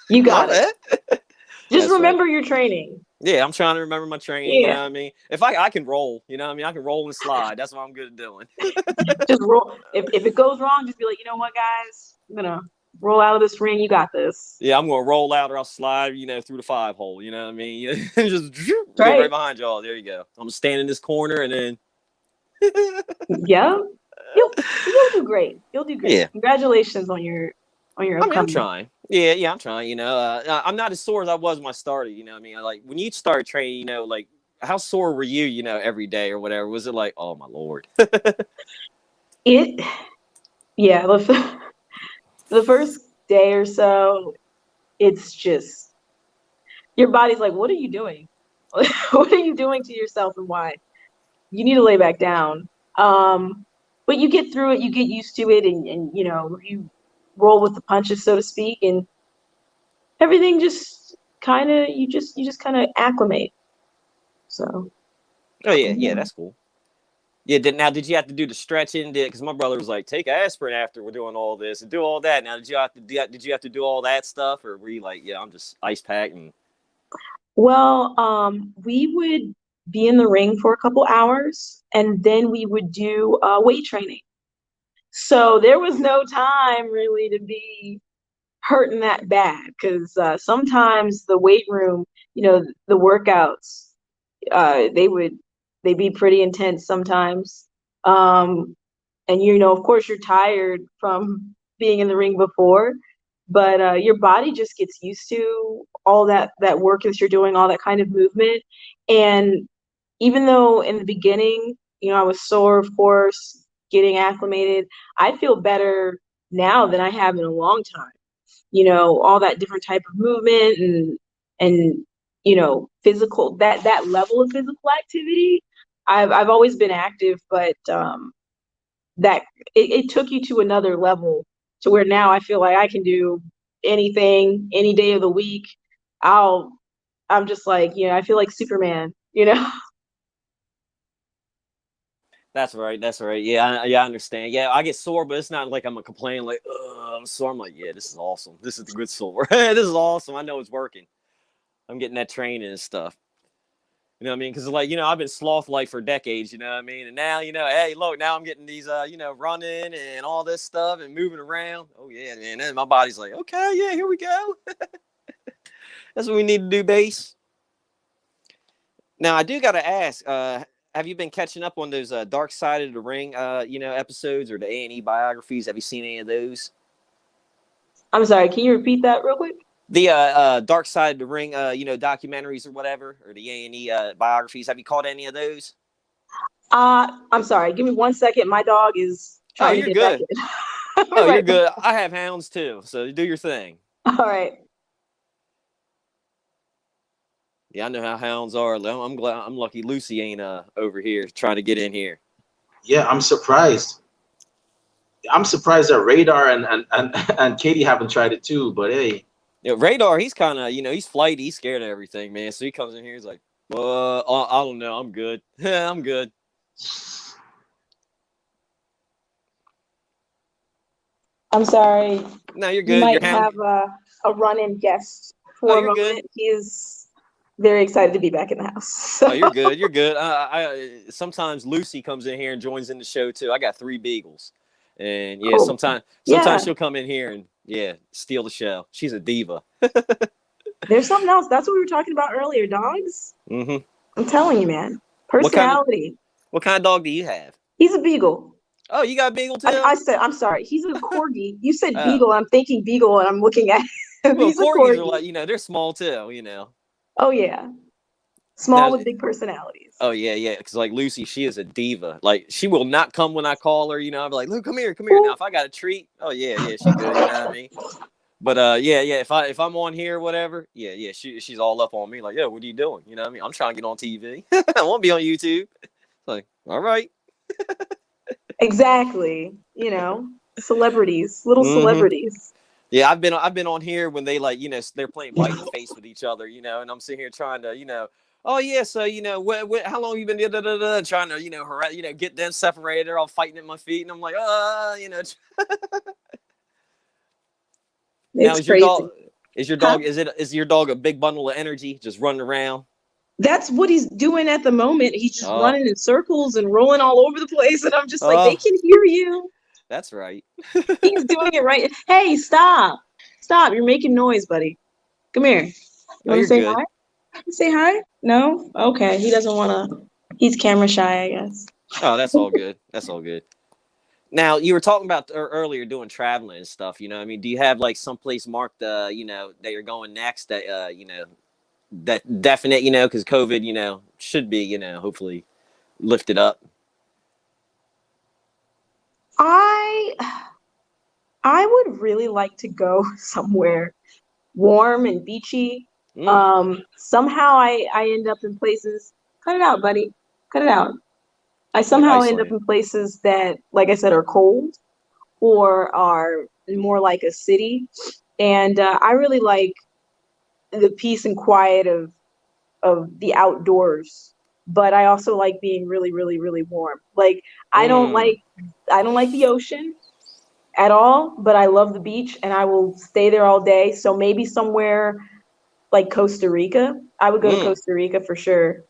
You got it. Just remember your training. Yeah, I'm trying to remember my training. Yeah. You know what I mean? If I can roll, you know what I mean? I can roll and slide. That's what I'm good at doing. Just roll. If it goes wrong, just be like, you know what, guys? I'm gonna roll out of this ring. You got this. Yeah, I'm gonna roll out or I'll slide, through the 5 hole. You know what I mean? Just right behind y'all. There you go. I'm gonna stand in this corner and then. Yeah, you'll do great. You'll do great. Yeah. Congratulations on your. I'm trying. Yeah, I'm trying. I'm not as sore as I was when I started. You know what I mean? Like when you started training, like how sore were you? Every day or whatever. Was it like, oh my Lord? Yeah. The first day or so, it's just your body's like, what are you doing? What are you doing to yourself, and why? You need to lay back down. But you get through it. You get used to it, and you roll with the punches, so to speak, and everything just kind of you just kind of acclimate. So. Oh yeah, that's cool. Yeah. Did you have to do the stretching? Because my brother was like, take aspirin after we're doing all this and do all that. Now, did you have to do all that stuff, or were you like, yeah, I'm just ice packing? Well, we would be in the ring for a couple hours, and then we would do weight training. So there was no time really to be hurting that bad, because sometimes the weight room, the workouts, they'd be pretty intense sometimes. And of course you're tired from being in the ring before, but your body just gets used to all that work that you're doing, all that kind of movement. And even though in the beginning, I was sore, of course, getting acclimated, I feel better now than I have in a long time. All that different type of movement and physical, that level of physical activity. I've always been active, but that it took you to another level, to where now I feel like I can do anything any day of the week. I'm just like, I feel like Superman, That's right. Yeah, I understand. Yeah, I get sore, but it's not like I'm complaining like, I'm sore. I'm like, yeah, this is awesome. This is the good sore. This is awesome. I know it's working. I'm getting that training and stuff. You know what I mean? Because like, I've been sloth-like for decades, you know what I mean? And now, hey, look, now I'm getting these, running and all this stuff and moving around. Oh yeah, man. And my body's like, okay, yeah, here we go. That's what we need to do, base. Now I do got to ask, have you been catching up on those Dark Side of the Ring, episodes, or the A&E biographies? Have you seen any of those? I'm sorry, can you repeat that real quick? The Dark Side of the Ring, documentaries or whatever, or the A&E biographies. Have you caught any of those? I'm sorry. Give me 1 second. My dog is Oh, trying to you're get back good. in. I'll be Oh, you're right back. good. I have hounds too, so do your thing. All right. Yeah, I know how hounds are. I'm glad. I'm lucky Lucy ain't over here trying to get in here. Yeah, I'm surprised. I'm surprised that Radar and Katie haven't tried it too. But hey, Radar, he's kind of, he's flighty. He's scared of everything, man. So he comes in here, he's like, I don't know. I'm good. I'm good. I'm sorry. No, you're You good. Your might hound. have a run-in guest Oh, for a you're good. moment. He is very excited to be back in the house. Oh, you're good. You're good. I sometimes Lucy comes in here and joins in the show too. I got 3 beagles, and yeah, Cool. sometimes Yeah. she'll come in here and steal the show. She's a diva. There's something else. That's what we were talking about earlier. Dogs. Mm-hmm. I'm telling you, man. What kind Personality. of dog do you have? He's a beagle. Oh, you got a beagle too? I said, I'm sorry. He's a corgi. You said Oh. beagle. I'm thinking beagle, and I'm looking at him. Well, He's a corgis are corgi. like, they're small too. Oh yeah, small Now, with big personalities. oh yeah. Because like Lucy, she is a diva. Like she will not come when I call her. I'll be like, Luke, come here. Now, if I got a treat, oh yeah, she good. You know what I mean? But yeah. If I'm on here, or whatever, she's all up on me. Like, what are you doing? You know what I mean? I'm trying to get on TV. I won't be on YouTube. Like, all right. Exactly. Celebrities, little celebrities. Yeah, I've been on here when they like, they're playing bite in the face with each other, and I'm sitting here trying to, oh yeah, so how long you been trying to, get them separated. They're all fighting at my feet, and I'm like, Now It's crazy. Is your dog a big bundle of energy, just running around? That's what he's doing at the moment. He's just running in circles and rolling all over the place, and I'm just like, they can hear you. That's right. He's doing it right. Hey, stop! You're making noise, buddy. Come here. You want to say hi? Say hi? No? Okay. He doesn't want to. He's camera shy, I guess. Oh, that's all good. That's all good. Now, you were talking about earlier doing traveling and stuff. Do you have like someplace marked, that you're going next that, that definite, because COVID, should be, hopefully lifted up? I would really like to go somewhere warm and beachy. Somehow I end up in places. Cut it out, buddy. Cut it out. I somehow end up in places that, like I said, are cold or are more like a city. And I really like the peace and quiet of the outdoors. But I also like being really, really, really warm. Like I don't like the ocean at all, but I love the beach and I will stay there all day. So maybe somewhere like Costa Rica. I would go to Costa Rica for sure.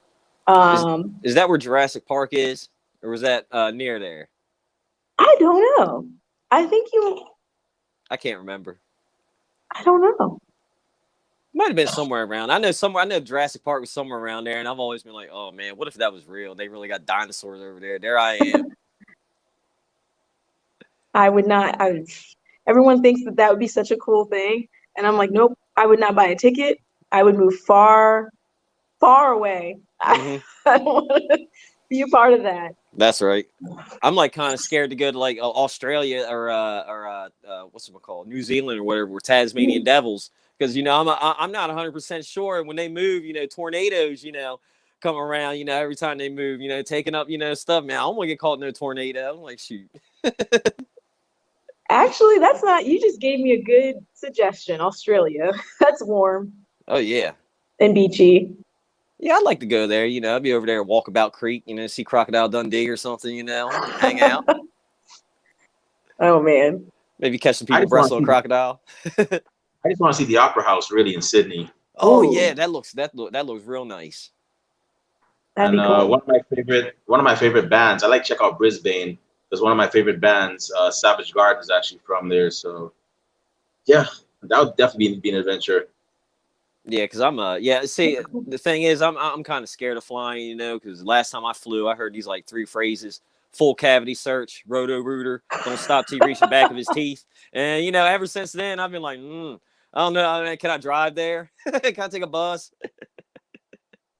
Is that where Jurassic Park is? Or was that near there? I don't know. I can't remember. I don't know. Might have been somewhere around. I know Jurassic Park was somewhere around there, and I've always been like, oh man, what if that was real? They really got dinosaurs over there. There I am. I would not. Everyone thinks that would be such a cool thing, and I'm like, nope. I would not buy a ticket. I would move far, far away. I don't want to be a part of that. That's right. I'm like kind of scared to go to like Australia or what's it called, New Zealand or whatever, where Tasmanian devils, because I'm not 100% sure when they move. Tornadoes, come around. Every time they move, taking up stuff. Man, I don't want to get caught in a tornado. I'm like, shoot. Actually, that's not. You just gave me a good suggestion. Australia, that's warm. Oh yeah. And beachy. Yeah, I'd like to go there. I'd be over there at Walkabout Creek, see Crocodile Dundee or something, hang out. Oh, man. Maybe catch some people wrestling a crocodile. I just want to see the Opera House, really, in Sydney. Oh, yeah, that looks real nice. That'd be cool. One of my favorite bands, I like to check out Brisbane, because one of my favorite bands, Savage Garden, is actually from there. So, yeah, that would definitely be an adventure. Yeah, because see, the thing is, I'm kind of scared of flying, because last time I flew, I heard these like 3 phrases: full cavity search, roto rooter, don't stop till you reach the back of his teeth. And, ever since then, I've been like, I don't know. I mean, can I drive there? Can I take a bus?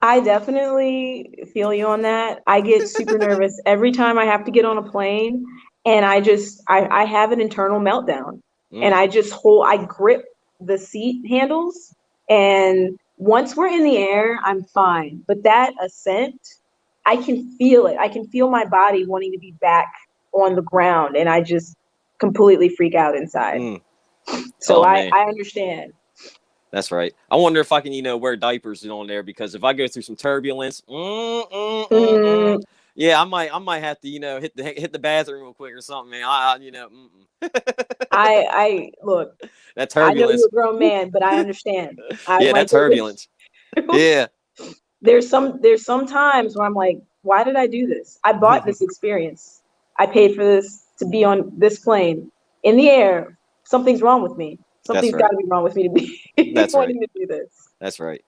I definitely feel you on that. I get super nervous every time I have to get on a plane, and I have an internal meltdown, and Mm, I grip the seat handles, and once we're in the air, I'm fine. But that ascent, I can feel it. I can feel my body wanting to be back on the ground, and I just completely freak out inside. mm. So Oh I man. I understand. That's right. I wonder if I can, wear diapers on there because if I go through some turbulence, Mm, yeah, I might have to, hit the bathroom real quick or something, man. I look. That I know you're turbulence. a grown man, but I understand. I Yeah, that might go with turbulence. you. Yeah, There's some times where I'm like, why did I do this? I bought this experience. I paid for this to be on this plane in the air. Something's wrong with me. that's Something's got right. to be wrong with me to be That's right. wanting to do this. That's right.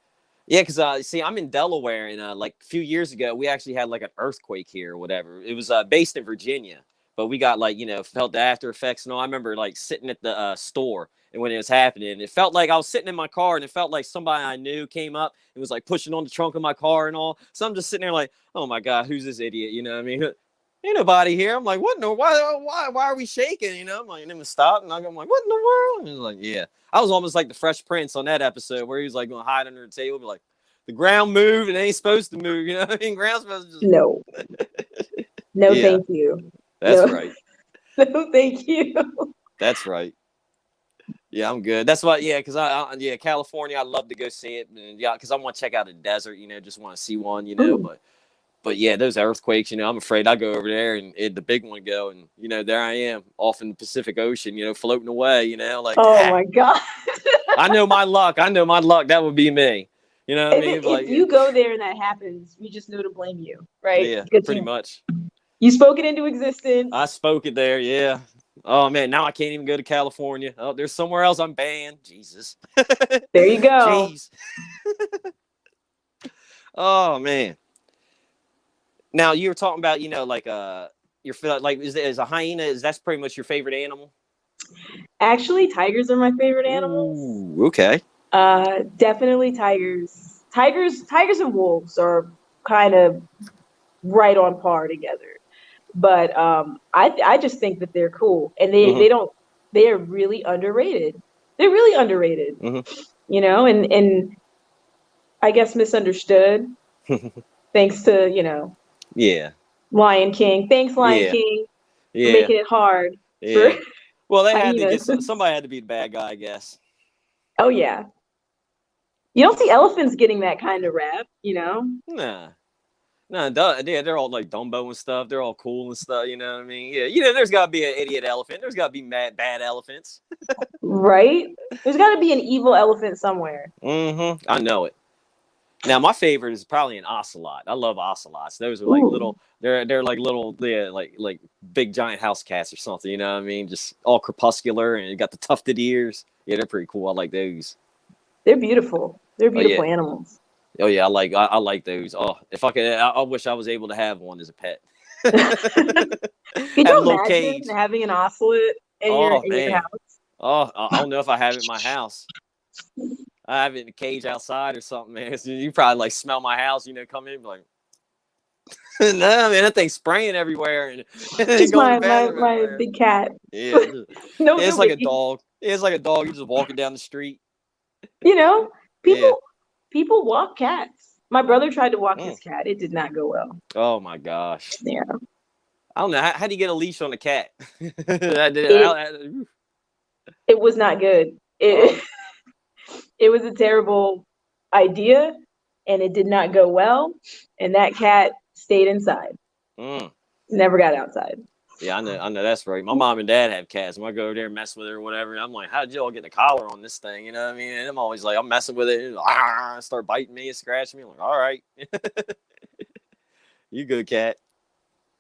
Yeah, because see, I'm in Delaware, and like a few years ago, we actually had like an earthquake here or whatever. It was based in Virginia, but we got like felt the after effects and all. I remember like sitting at the store, and when it was happening, it felt like I was sitting in my car, and it felt like somebody I knew came up and was like pushing on the trunk of my car and all. So I'm just sitting there like, oh my god, who's this idiot? You know what I mean? Ain't nobody here. I'm like, what? No, why are we shaking? I'm like, and then we stopped, and I'm like, what in the world? And he's like, yeah. I was almost like the Fresh Prince on that episode where he was like going to hide under the table, be like, the ground moved and it ain't supposed to move. You know what I mean? Ground's supposed to just. No, no, Yeah, thank you. that's No, right. no, thank you. That's right. Yeah, I'm good. That's why. Yeah, because yeah, California, I'd love to go see it. And yeah, because I want to check out the desert. Just want to see one. Ooh. But yeah, those earthquakes. I'm afraid I go over there and the big one go, and there I am off in the Pacific Ocean. Floating away. Like Oh my God. I know my luck. I know my luck. That would be me. You know what I mean? If you go there and that happens, we just know to blame you, right? yeah, Because pretty much. you spoke it into existence. I spoke it there. Yeah. Oh man, now I can't even go to California. Oh, there's somewhere else I'm banned. Jesus. There you go. Jeez. Oh man. Now you were talking about, like your like is a hyena, that's pretty much your favorite animal? Actually, tigers are my favorite animals. Ooh, okay. Definitely tigers. Tigers and wolves are kind of right on par together. But I just think that they're cool, and they are really underrated. They're really underrated, and I guess misunderstood. Thanks to Yeah. Lion King. Thanks, Lion Yeah. King, for Yeah. making it hard Yeah. for Well, they had to hyenas. get somebody had to be the bad guy, I guess. Oh yeah, you don't see elephants getting that kind of rap, Nah. No, yeah, they're all like Dumbo and stuff. They're all cool and stuff. You know what I mean? Yeah, there's got to be an idiot elephant. There's got to be bad elephants. Right? There's got to be an evil elephant somewhere. I know it. Now, my favorite is probably an ocelot. I love ocelots. Those are like little. They're like little, yeah, like big giant house cats or something. You know what I mean? Just all crepuscular and you got the tufted ears. Yeah, they're pretty cool. I like those. They're beautiful. They're beautiful yeah. animals. Oh yeah, I like those. Oh, if I could, I wish I was able to have one as a pet. Could you Have a little imagine cage. having an ocelot in your house? Oh, I don't know if I have it in my house. I have it in a cage outside or something, man. So you probably like smell my house, come in and be like, no, man, that thing's spraying everywhere and Just my big cat. Yeah, No, it's like a dog. It's like a dog. You're just walking down the street. People walk cats. My brother tried to walk his cat. It did not go well. Oh my gosh. Yeah. I don't know. How do you get a leash on a cat? It was not good. It was a terrible idea, and it did not go well. And that cat stayed inside. Never got outside. Yeah, I know that's right. My mom and dad have cats. When I go over there and mess with her or whatever, and I'm like, how did y'all get the collar on this thing? You know what I mean? And I'm always like, I'm messing with it. And start biting me and scratching me. I'm like, all right. You good, cat.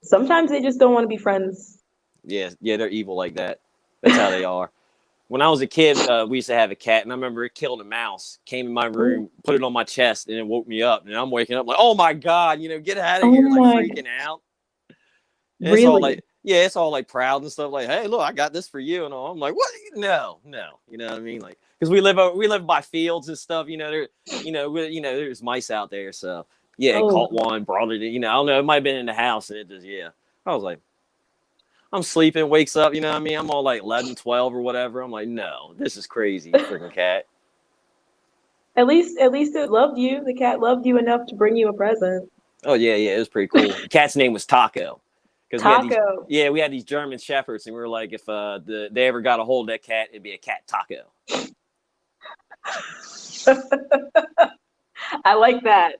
Sometimes they just don't want to be friends. Yeah, they're evil like that. That's how they are. When I was a kid, we used to have a cat, and I remember it killed a mouse, came in my room, put it on my chest, and it woke me up. And I'm waking up like, oh my God, get out of here, like freaking out. And really? Yeah, it's all like proud and stuff. Like, hey, look, I got this for you and all. I'm like, what? No, no. You know what I mean? Like, because we live by fields and stuff. You know, there's mice out there. So yeah, Oh, caught one, brought it in. You know, I don't know. It might have been in the house, and it just yeah. I was like, I'm sleeping, wakes up. You know what I mean? I'm all like 11, 12 or whatever. I'm like, no, this is crazy, freaking cat. at least it loved you. The cat loved you enough to bring you a present. Oh yeah, yeah, it was pretty cool. The cat's name was Taco, because Taco. we had these German shepherds, and we were like, if they ever got a hold of that cat, it'd be a cat Taco. I like that.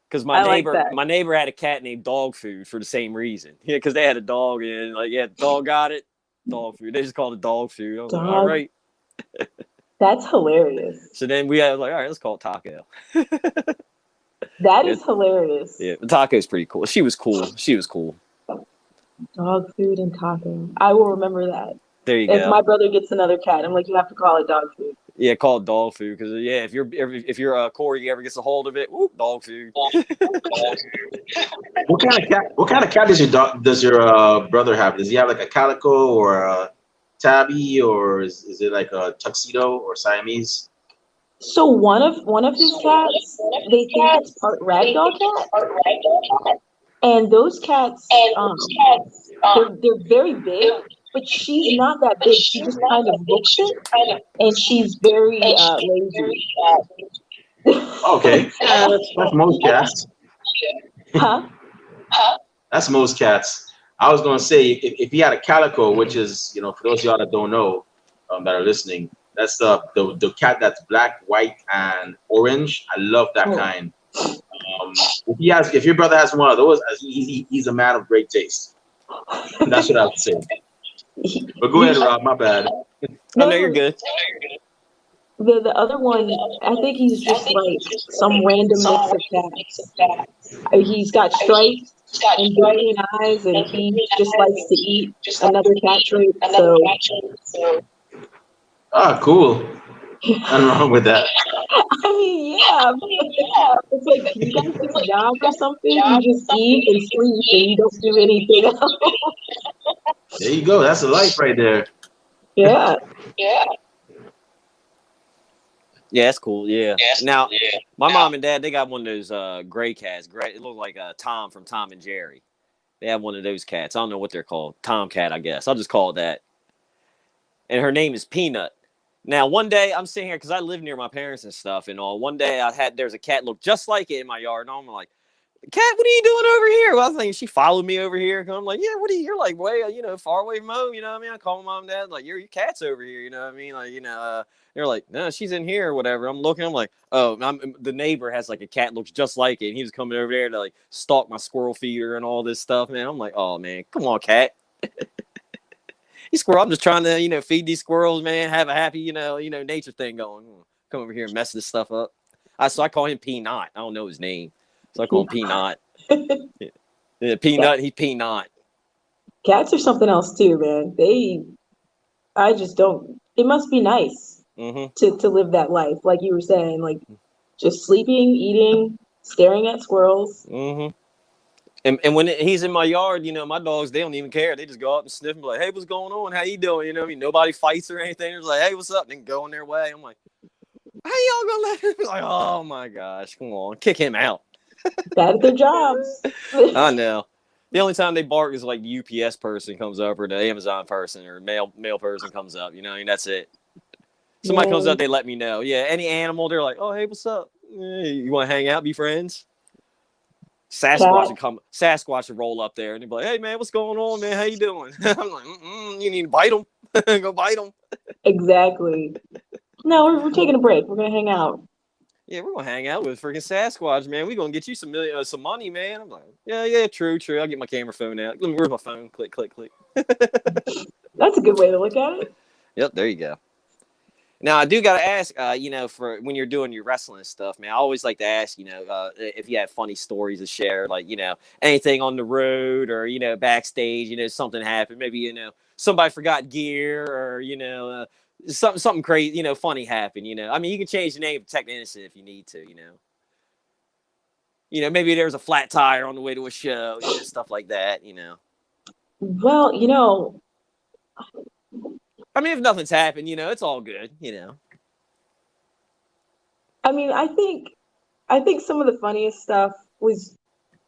Because I like that. my neighbor had a cat named Dog Food for the same reason. Yeah, because they had a dog, and like, yeah, the dog got it, dog food. They just called it Dog Food. I was like, all Dog. right. That's hilarious. So then we had like, all right, let's call it Taco. That is hilarious. Yeah, Taco's pretty cool. She was cool. She was cool. Dog food and taco. I will remember that. There you If go. my brother gets another cat, I'm like, you have to call it dog food. Yeah, call it Dog Food, because yeah, if you're Corey ever gets a hold of it, whoop, Dog Food. What kind of cat? What kind of cat does your brother have? Does he have like a calico or a tabby, or is it like a tuxedo or Siamese? So one of his cats, they think it's part ragdoll cat, and those cats, they're very big, but she's not that big. She just kind of looks it, and she's very lazy. Okay, yeah, that's most cats. Huh? That's most cats. I was gonna say if he had a calico, which is for those of y'all that don't know, that are listening, that's the cat that's black, white, and orange. I love that kind. If your brother has one of those, he's a man of great taste. That's what I would say. But go ahead, Rob. My bad. No, you're good. The other one, I think he's just like some random mix of cats. He's got stripes and green eyes, and he just likes to eat another cat trait. So, Cool. Nothing wrong with that. I mean, yeah, it's like you guys get a job or something. You just eat and sleep, and you don't do anything else. There you go. That's a life right there. Yeah. Yeah, that's cool. Yeah. Now, my mom and dad, they got one of those gray cats. Gray, it looks like Tom from Tom and Jerry. They have one of those cats. I don't know what they're called. Tomcat, I guess. I'll just call it that. And her name is Peanut. Now, one day I'm sitting here because I live near my parents and stuff and all. One day there's a cat look just like it in my yard, and I'm like, "Cat, what are you doing over here?" Well, I was thinking she followed me over here. I'm like, "Yeah, what are you? You're like way, far away from home. You know what I mean?" I call my mom and dad, like, your cat's over here. You know what I mean? Like, they're like, "No, she's in here or whatever." I'm looking. I'm like, "Oh, the neighbor has like a cat looks just like it." And he was coming over there to like stalk my squirrel feeder and all this stuff, man. I'm like, "Oh man, come on, cat." Squirrel, I'm just trying to, feed these squirrels, man, have a happy, nature thing going. Come over here and mess this stuff up. So I call him Peanut. I don't know his name. So I call him Peanut. Yeah, Peanut, he Peanut. Cats are something else too, man. I just don't, it must be nice to live that life. Like you were saying, like just sleeping, eating, staring at squirrels. And when he's in my yard, my dogs, they don't even care. They just go up and sniff and be like, "Hey, what's going on? How you doing?" You know what I mean? Nobody fights or anything. They're just like, "Hey, what's up?" And go on their way. I'm like, how y'all gonna let him? Like, oh my gosh, come on, kick him out. Bad at their jobs. I know. The only time they bark is like the UPS person comes up or the Amazon person or mail person comes up. And that's it. Somebody comes up, they let me know. Yeah, any animal, they're like, "Oh, hey, what's up? Hey, you want to hang out, be friends?" Sasquatch would roll up there and they'd be like, "Hey man, what's going on, man? How you doing?" I'm like, "You need to bite them. Go bite them." Exactly. No, we're taking a break. We're gonna hang out. Yeah, we're gonna hang out with freaking Sasquatch, man. We're gonna get you some money, man. I'm like, yeah, true. I'll get my camera phone out. Where's my phone? Click. That's a good way to look at it. Yep, there you go. Now, I do got to ask, for when you're doing your wrestling stuff, man, I always like to ask, if you have funny stories to share, like, anything on the road or, backstage, something happened. Maybe, somebody forgot gear or, something crazy, funny happened, I mean, you can change the name of Tech Innocent if you need to, maybe there's a flat tire on the way to a show, stuff like that, Well, I mean, if nothing's happened, it's all good, I mean, I think some of the funniest stuff was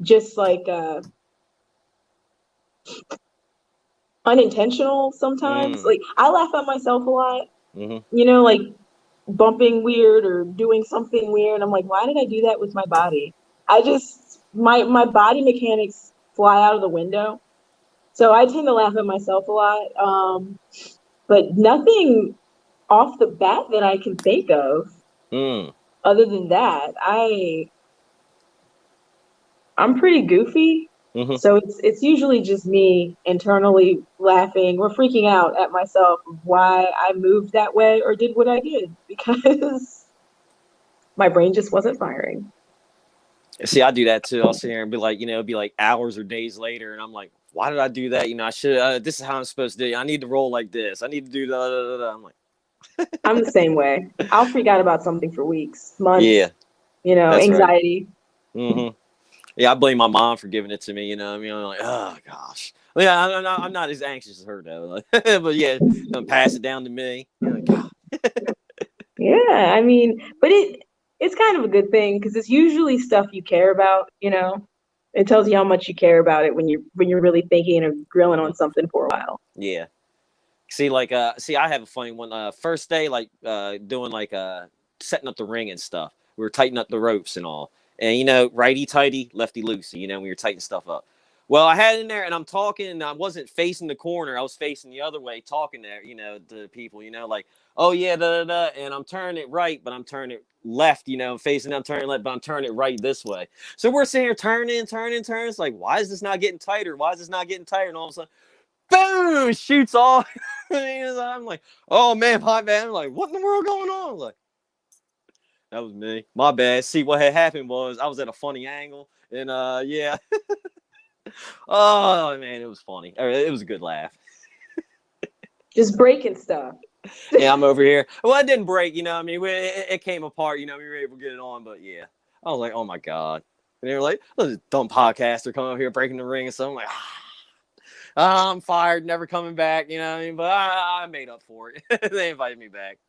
just like unintentional sometimes. Mm, Like I laugh at myself a lot, hmm like bumping weird or doing something weird. I'm like, why did I do that with my body? I just my body mechanics fly out of the window. So I tend to laugh at myself a lot. But nothing off the bat that I can think of. mm, Other than that, I'm pretty goofy. hmm So it's usually just me internally laughing or freaking out at myself of why I moved that way or did what I did because my brain just wasn't firing. See, I do that too. I'll sit here and be like, it'd be like hours or days later, and I'm like, why did I do that? I should. This is how I'm supposed to do it. I need to roll like this. I need to do that. I'm like, I'm the same way. I'll freak out about something for weeks, yeah, months, that's right. anxiety. hmm Yeah, I blame my mom for giving it to me. I mean, I'm like, oh gosh. Yeah, I'm not as anxious as her though. But yeah, don't pass it down to me. God. Yeah, I mean, but it's kind of a good thing because it's usually stuff you care about. It tells you how much you care about it when you're really thinking or grilling on hmm something for a while. Yeah. See, I have a funny one. First day, like doing like setting up the ring and stuff. We were tightening up the ropes and all. And righty tighty, lefty loosey, we were tightening stuff up. Well, I had it in there and I'm talking and I wasn't facing the corner. I was facing the other way, talking there, to people, like, oh yeah, da da da. And I'm turning it right, but I'm turning it left, facing I'm turning left, but I'm turning it right this way. So we're sitting here turning. It's like, why is this not getting tighter? Why is this not getting tighter? And all of a sudden, boom, shoots off. I'm like, oh man, my bad. I'm like, what in the world going on? I'm like, that was me. My bad. See, what had happened was I was at a funny angle, and yeah. Oh man, it was funny. It was a good laugh. Just breaking stuff. Yeah, I'm over here. Well, it didn't break, I mean, it came apart, we were able to get it on, but yeah. I was like, oh my God. And they were like, look, this dumb podcaster coming up here breaking the ring and so I'm like, I'm fired, never coming back, what I mean? But I made up for it. They invited me back.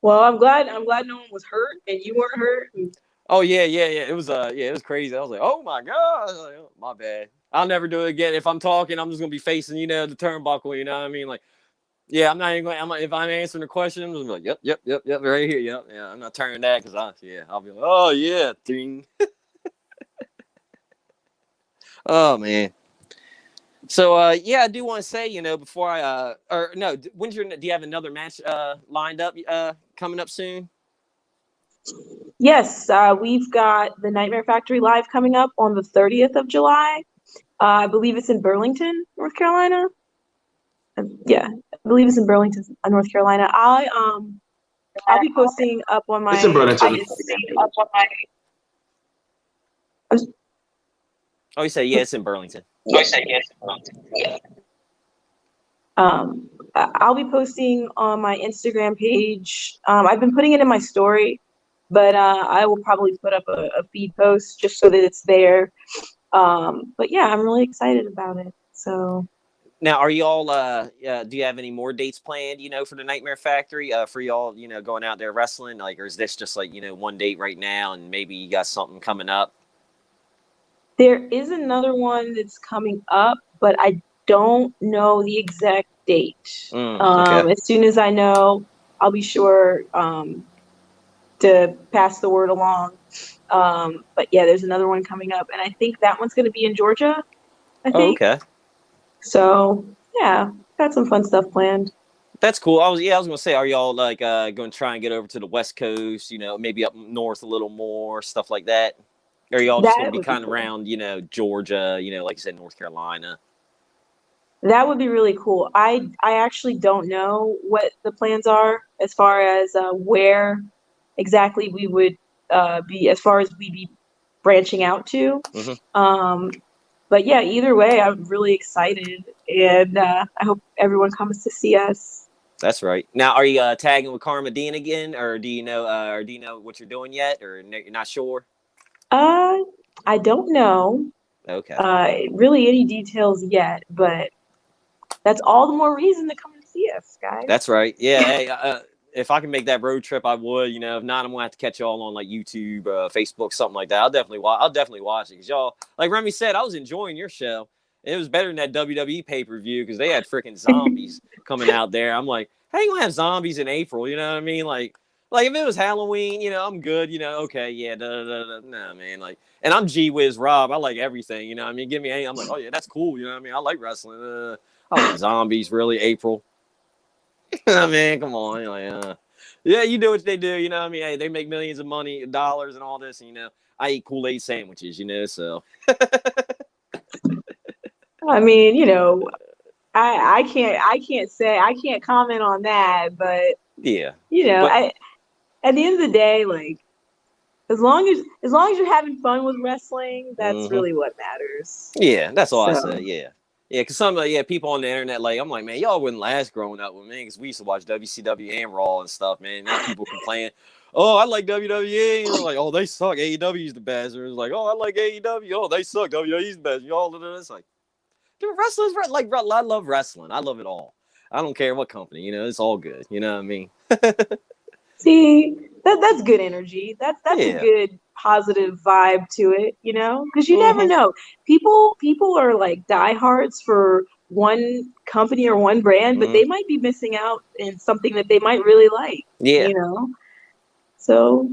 Well, I'm glad no one was hurt and you weren't hurt. Oh yeah. It was crazy. I was like, oh my God. Like, oh, my bad. I'll never do it again. If I'm talking, I'm just gonna be facing, the turnbuckle, what I mean? Like, yeah, I'm not even going if I'm answering the question, I'm just gonna be like, yep, right here. Yep, yeah. I'm not turning that because I'll be like, oh yeah, ding. Oh man. So yeah, I do want to say, before I or no, when's do you have another match lined up coming up soon? Yes, we've got the Nightmare Factory Live coming up on the 30th of July. I believe it's in Burlington, North Carolina. Yeah, I believe it's in Burlington, North Carolina. I'll be posting up on It's in my Burlington. Oh, you say yeah, it's in Burlington. I'll be posting on my Instagram page. I've been putting it in my story, but I will probably put up a feed post just so that it's there. But yeah, I'm really excited about it. So Now, are y'all? Do you have any more dates planned? For the Nightmare Factory, for y'all, going out there wrestling, like, or is this just like one date right now, and maybe you got something coming up? there is another one that's coming up, but I don't know the exact date. Okay. As soon as I know, I'll be sure to pass the word along. But yeah, there's another one coming up, and I think that one's going to be in Georgia, I Oh, think. okay. So yeah, got some fun stuff planned. That's cool. I was gonna say, are y'all like going to try and get over to the West Coast? Maybe up north a little more, stuff like that. Or are y'all just going That to be would be kind of cool. around, Georgia, like you said, North Carolina? That would be really cool. I actually don't know what the plans are as far as where exactly we would be as far as we be branching out to. Mm-hmm. Um, but yeah, either way, I'm really excited, and I hope everyone comes to see us. That's right. Now, are you tagging with Karma Dean again, or or do you know what you're doing yet, or you're not sure? Uh, I don't know. Okay. Really any details yet, but that's all the more reason to come and see us, guys. That's right. Yeah. Hey, if I can make that road trip, I would. You know, if not, I'm gonna have to catch y'all on like YouTube, Facebook, something like that. I'll definitely watch. I'll definitely watch it because y'all, like Remy said, I was enjoying your show. It was better than that WWE pay per view because they had freaking zombies coming out there. I'm like, how you gonna have zombies in April? You know what I mean? Like if it was Halloween, you know, I'm good. You know, okay, yeah, nah, man. Like, and I'm G Wiz Rob. I like everything. You know what I mean? Give me any. I'm like, oh yeah, that's cool. You know what I mean? I like wrestling. I like zombies. Really, April. I mean, come on. Like, yeah, you do what they do. You know what I mean? Hey, they make millions of dollars and all this. And, you know, I eat Kool-Aid sandwiches, you know, so. I mean, you know, I can't comment on that, but Yeah. you know, But, at the end of the day, like as long as you're having fun with wrestling, that's mm-hmm. really what matters. Yeah, that's all I So say. Yeah. Yeah, because people on the internet, like, I'm like, man, y'all wouldn't last growing up with me because we used to watch WCW and Raw and stuff, man. Now people complain, oh, I like WWE. You know, like, oh, they suck. AEW's the best. Or it's like, oh, I like AEW. Oh, they suck. WWE's the best. Y'all, it's like, dude, wrestling's like, I love wrestling. I love it all. I don't care what company, you know, it's all good. You know what I mean? see, that's good energy. That's a Yeah. good positive vibe to it, you know, because you never Mm-hmm. know. People are like diehards for one company or one brand, but Mm-hmm. they might be missing out in something that they might really like, Yeah. you know. So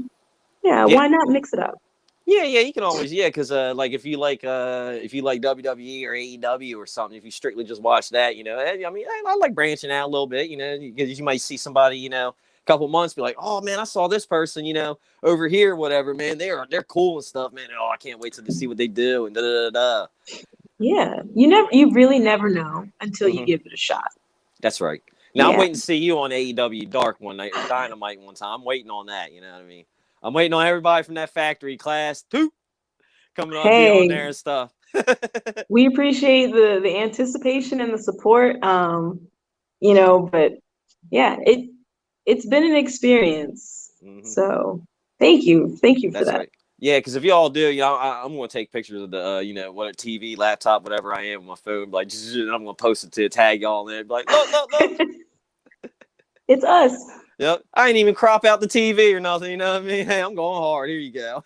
yeah, Yeah. why not mix it up? Yeah, you can always because like if you like WWE or AEW or something, if you strictly just watch that, you know, I mean, I like branching out a little bit, you know, because you might see somebody, you know, a couple months be like, oh man, I saw this person, you know, over here, whatever, man, they're cool and stuff, man. Oh, I can't wait to see what they do and da da da. Yeah, you really never know until you Mm-hmm. give it a shot. That's right. Now I'm Yeah. waiting to see you on AEW Dark one night or Dynamite one time. I'm waiting on that. You know what I mean? I'm waiting on everybody from that Factory Class 2 coming on, be on Hey, there and stuff. we appreciate the anticipation and the support. You know, but yeah, it's been an experience. Mm-hmm. So thank you for That's that. right. Yeah, because if y'all do, you know, I'm going to take pictures of the, you know, what TV, laptop, whatever I am with my phone, like, and I'm going to post it to tag y'all in there, like, look. It's us. Yep. I ain't even crop out the TV or nothing. You know what I mean? Hey, I'm going hard. Here you go.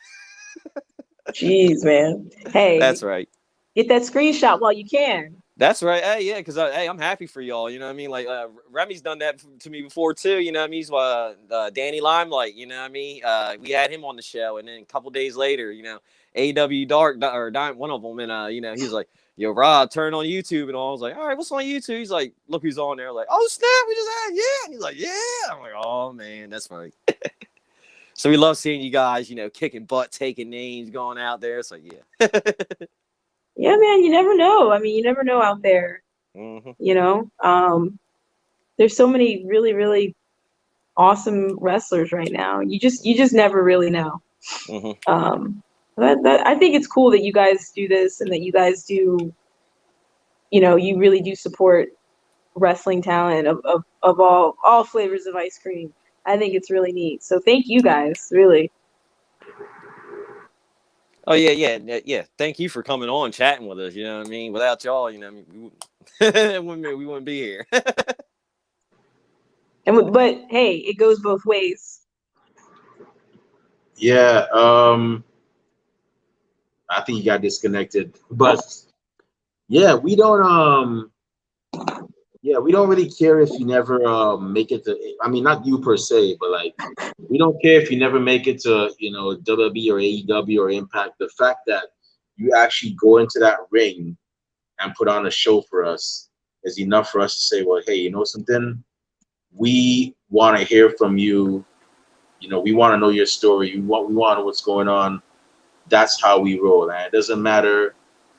Jeez, man. Hey, That's right. get that screenshot while you can. That's right. Hey, yeah, because hey, I'm happy for y'all. You know what I mean? Like Remy's done that to me before too. You know what I mean? He's Danny Limelight. You know what I mean? We had him on the show, and then a couple days later, you know, AW Dark or one of them, and you know, he was like, "Yo, Rob, turn on YouTube," and all. I was like, "All right, what's on YouTube?" He's like, "Look who's on there." Like, "Oh snap, we just had yeah." And he's like, "Yeah." I'm like, "Oh man, that's funny." So we love seeing you guys, you know, kicking butt, taking names, going out there. So yeah. Yeah, man, you never know. I mean, you never know out there, Mm-hmm. you know. There's so many really, really awesome wrestlers right now. You just never really know. Mm-hmm. That I think it's cool that you guys do this and that you guys do, you know, you really do support wrestling talent of all flavors of ice cream. I think it's really neat. So thank you guys, really. Oh yeah. Thank you for coming on, chatting with us. You know what I mean? Without y'all, you know, I mean, we wouldn't be here. But hey, it goes both ways. Yeah, I think you got disconnected, but yeah, we don't really care if you never make it to. I mean, not you per se, but like we don't care if you never make it to, you know, WWE or AEW or Impact. The fact that you actually go into that ring and put on a show for us is enough for us to say, well, hey, you know something? We want to hear from you. You know, we want to know your story. We want to know what's going on. That's how we roll, and it doesn't matter.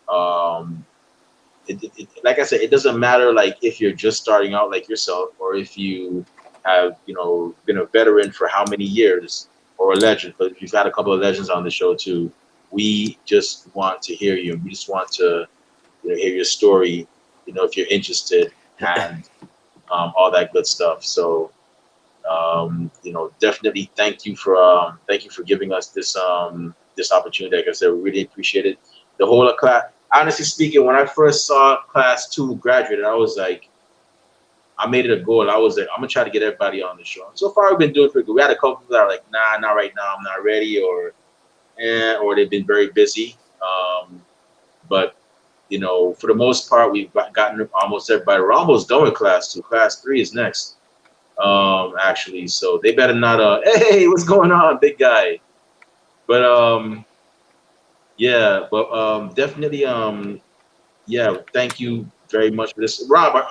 Um, like I said, it doesn't matter like if you're just starting out like yourself, or if you have, you know, been a veteran for how many years, or a legend. But you've had a couple of legends on the show too. We just want to hear you. We just want to, you know, hear your story. You know, if you're interested, and all that good stuff. So, you know, definitely thank you for giving us this this opportunity. Like I said, we really appreciate it. The whole honestly speaking, when I first saw class 2 graduated, I was like, I made it a goal. I was like, I'm gonna try to get everybody on the show. So far, we've been doing pretty good. We had a couple people that are like, nah, not right now. I'm not ready, or they've been very busy. But you know, for the most part, we've gotten almost everybody. We're almost done with class 2. Class 3 is next. Actually, so they better not. Hey, what's going on, big guy? But yeah, but definitely yeah. Thank you very much for this, Rob.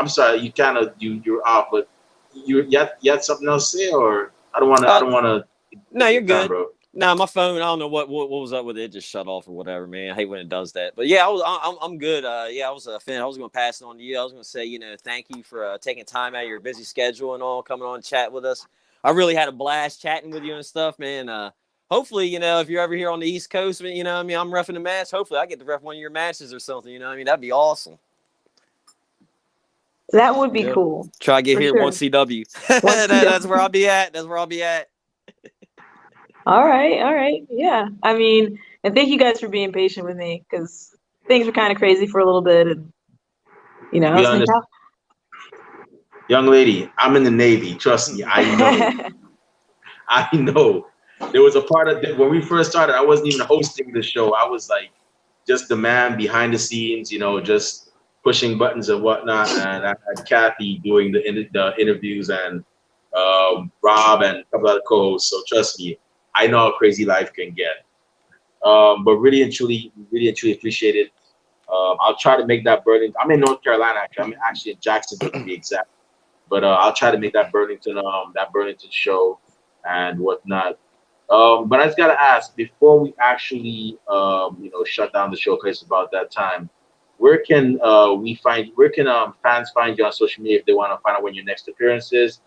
I'm sorry, you kind of you're off, but you had something else to say, or I Uh, don't wanna no, take you're your time, good. bro. Nah, my phone. I don't know what was up with it. It just shut off or whatever, man. I hate when it does that. But yeah, I'm good. Yeah, I was a fan. I was gonna pass it on to you. I was gonna say, thank you for taking time out of your busy schedule and all, coming on and chat with us. I really had a blast chatting with you and stuff, man. Hopefully, if you're ever here on the East Coast, I mean, I'm refing a match. Hopefully, I get to ref one of your matches or something. I mean, that'd be awesome. That would be Yeah. cool. Try to get For here sure. one CW. Once That's where I'll be at. That's where I'll be at. All right, all right. Yeah. I mean, and thank you guys for being patient with me because things were kind of crazy for a little bit, and I We was like, understand, young lady. I'm in the Navy. Trust me, I know. "Oh." I know. There was a part of when we first started. I wasn't even hosting the show. I was like just the man behind the scenes, just pushing buttons and whatnot. And I had Kathy doing the interviews and Rob and a couple other co-hosts. So trust me, I know how crazy life can get. But really and truly appreciate it. I'll try to make that Burlington. I'm in North Carolina actually. I'm actually in Jacksonville to be exact. But I'll try to make that Burlington show and whatnot. But I just gotta ask before we actually shut down the show because it's about that time. Where can fans find you on social media if they want to find out when your next appearance is?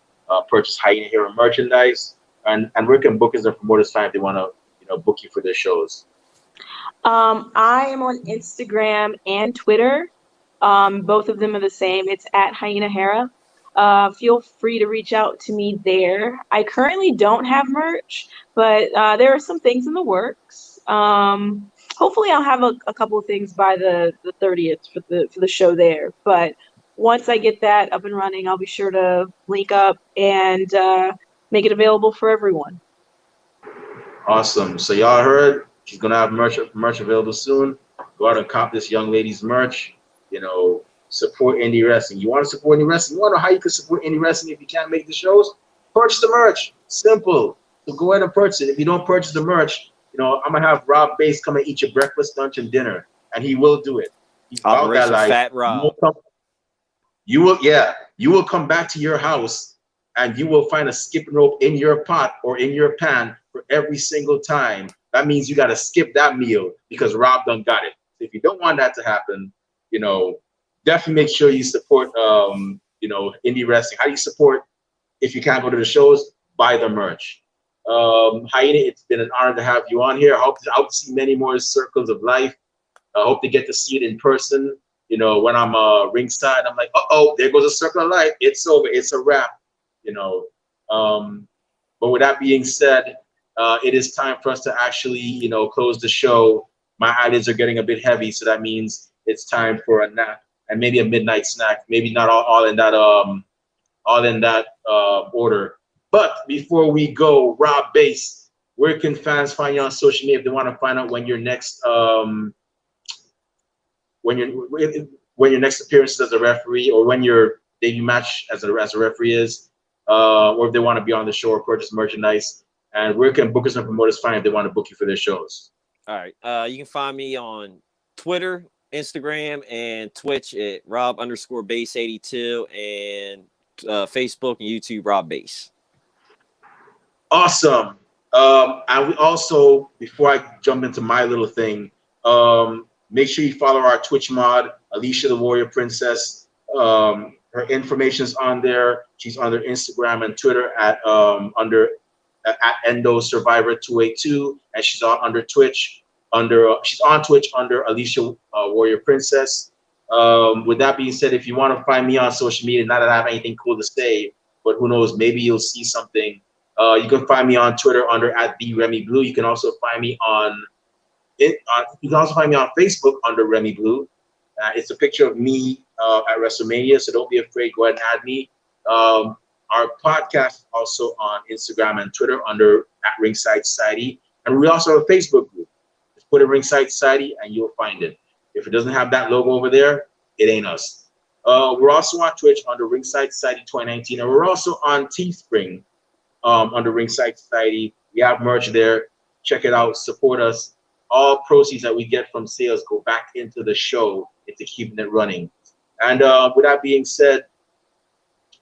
Purchase Hyena Hera merchandise, and where can bookers and promoters find if they want to book you for their shows? I am on Instagram and Twitter. Both of them are the same. It's at Hyena Hera. Feel free to reach out to me there. I currently don't have merch, but there are some things in the works. Hopefully, I'll have a couple of things by the 30th for the show there. But once I get that up and running, I'll be sure to link up and make it available for everyone. Awesome. So y'all heard she's gonna have merch available soon. Go out and cop this young lady's merch. Support indie wrestling. You want to support indie wrestling? You want to know how you can support indie wrestling if you can't make the shows? Purchase the merch. Simple. So go ahead and purchase it. If you don't purchase the merch, I'm gonna have Rob Bass come and eat your breakfast, lunch, and dinner, and he will do it. He's about that Operation life. Fat Rob. You will come back to your house and you will find a skipping rope in your pot or in your pan for every single time. That means you got to skip that meal because Rob done got it. If you don't want that to happen, definitely make sure you support, indie wrestling. How do you support if you can't go to the shows? Buy the merch. Hyena, it's been an honor to have you on here. I hope to see many more circles of life. I hope to get to see it in person. When I'm ringside, I'm like, oh, there goes a circle of life. It's over. It's a wrap. But with that being said, it is time for us to actually, close the show. My eyelids are getting a bit heavy, so that means it's time for a nap and maybe a midnight snack. Maybe not all in that order. But before we go, Rob Bass, where can fans find you on social media if they want to find out when your next when your next appearance as a referee or when your debut match as a referee is, or if they want to be on the show or purchase merchandise, and where can bookers and promoters find if they want to book you for their shows? All right. You can find me on Twitter, Instagram, and Twitch at Rob_Base82 and Facebook and YouTube Rob Base. Awesome. And we also, before I jump into my little thing, make sure you follow our Twitch mod, Alicia the Warrior Princess. Her information's on there. She's under Instagram and Twitter at Endo Survivor 282, and she's under Twitch she's on Twitch under Alicia Warrior Princess. With that being said, if you want to find me on social media, not that I have anything cool to say, but who knows, maybe you'll see something. You can find me on Twitter under @TheRemyBlue. You can also find me on You can also find me on Facebook under Remy Blue. It's a picture of me at WrestleMania, so don't be afraid. Go ahead and add me. Our podcast also on Instagram and Twitter under at Ringside Society, and we also have a Facebook group. Just put in Ringside Society, and you'll find it. If it doesn't have that logo over there, it ain't us. We're also on Twitch under Ringside Society 2019, and we're also on Teespring under Ringside Society. We have merch there. Check it out. Support us. All proceeds that we get from sales go back into the show, into keeping it running. And with that being said,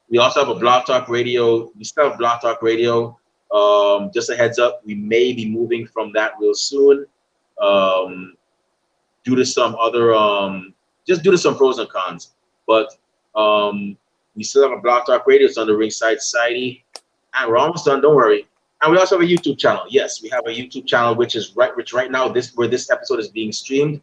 we also have a Blog Talk Radio. We still have Blog Talk Radio. Just a heads up, we may be moving from that real soon due to some other, just due to some pros and cons. But we still have a Blog Talk Radio. It's under Ringside Society. And we're almost done, don't worry. And we also have a YouTube channel. Yes, we have a YouTube channel, which right now, where this episode is being streamed.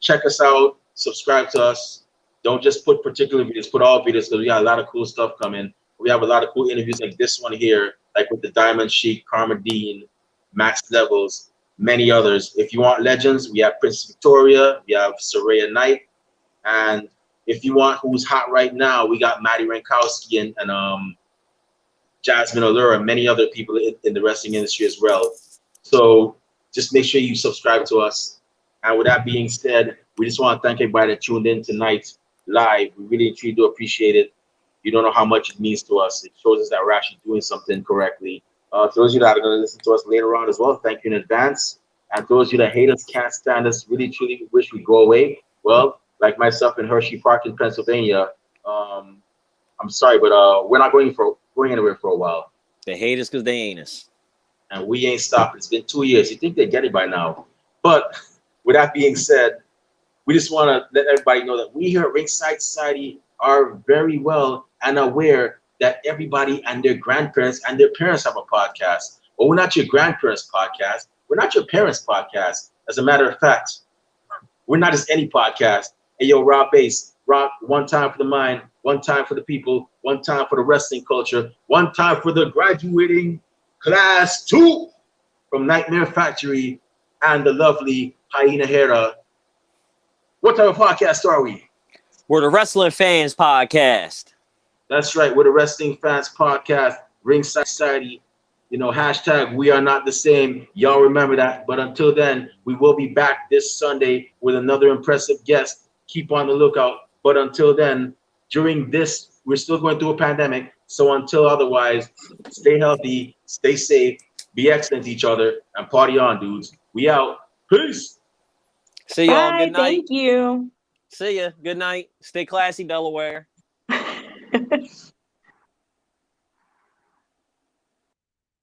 Check us out, subscribe to us. Don't just put particular videos, put all videos, because we got a lot of cool stuff coming. We have a lot of cool interviews like this one here, like with the Diamond Sheik, Karma Dean, Max Levels, many others. If you want legends, we have Princess Victoria, we have Saraya Knight, and if you want who's hot right now, we got Maddie Rankowski and Jasmine Allure and many other people in the wrestling industry as well. So just make sure you subscribe to us. And with that being said, we just want to thank everybody that tuned in tonight live. We really truly do appreciate it. You don't know how much it means to us. It shows us that we're actually doing something correctly. To those of you that are going to listen to us later on as well, thank you in advance. And those of you that hate us, can't stand us, really truly wish we'd go away. Well, like myself in Hershey Park in Pennsylvania, I'm sorry, but we're not going anywhere for a while. They hate us because they ain't us. And we ain't stopping. It's been 2 years. You think they get it by now. But with that being said, we just want to let everybody know that we here at Ringside Society are very well and aware that everybody and their grandparents and their parents have a podcast. But we're not your grandparents' podcast. We're not your parents' podcast. As a matter of fact, we're not just any podcast. Hey, yo, Rob Bass, rock one time for the mind, one time for the people, one time for the wrestling culture, one time for the graduating class 2 from Nightmare Factory and the lovely Hyena Hera. What type of podcast are we? We're the Wrestling Fans Podcast. That's right. We're the Wrestling Fans Podcast, Ringside Society. You know, hashtag we are not the same. Y'all remember that. But until then, we will be back this Sunday with another impressive guest. Keep on the lookout. But until then, during this, we're still going through a pandemic. So until otherwise, stay healthy, stay safe, be excellent to each other, and party on, dudes. We out. Peace. See y'all. Bye, Good night. thank you. See ya. Good night. Stay classy, Delaware.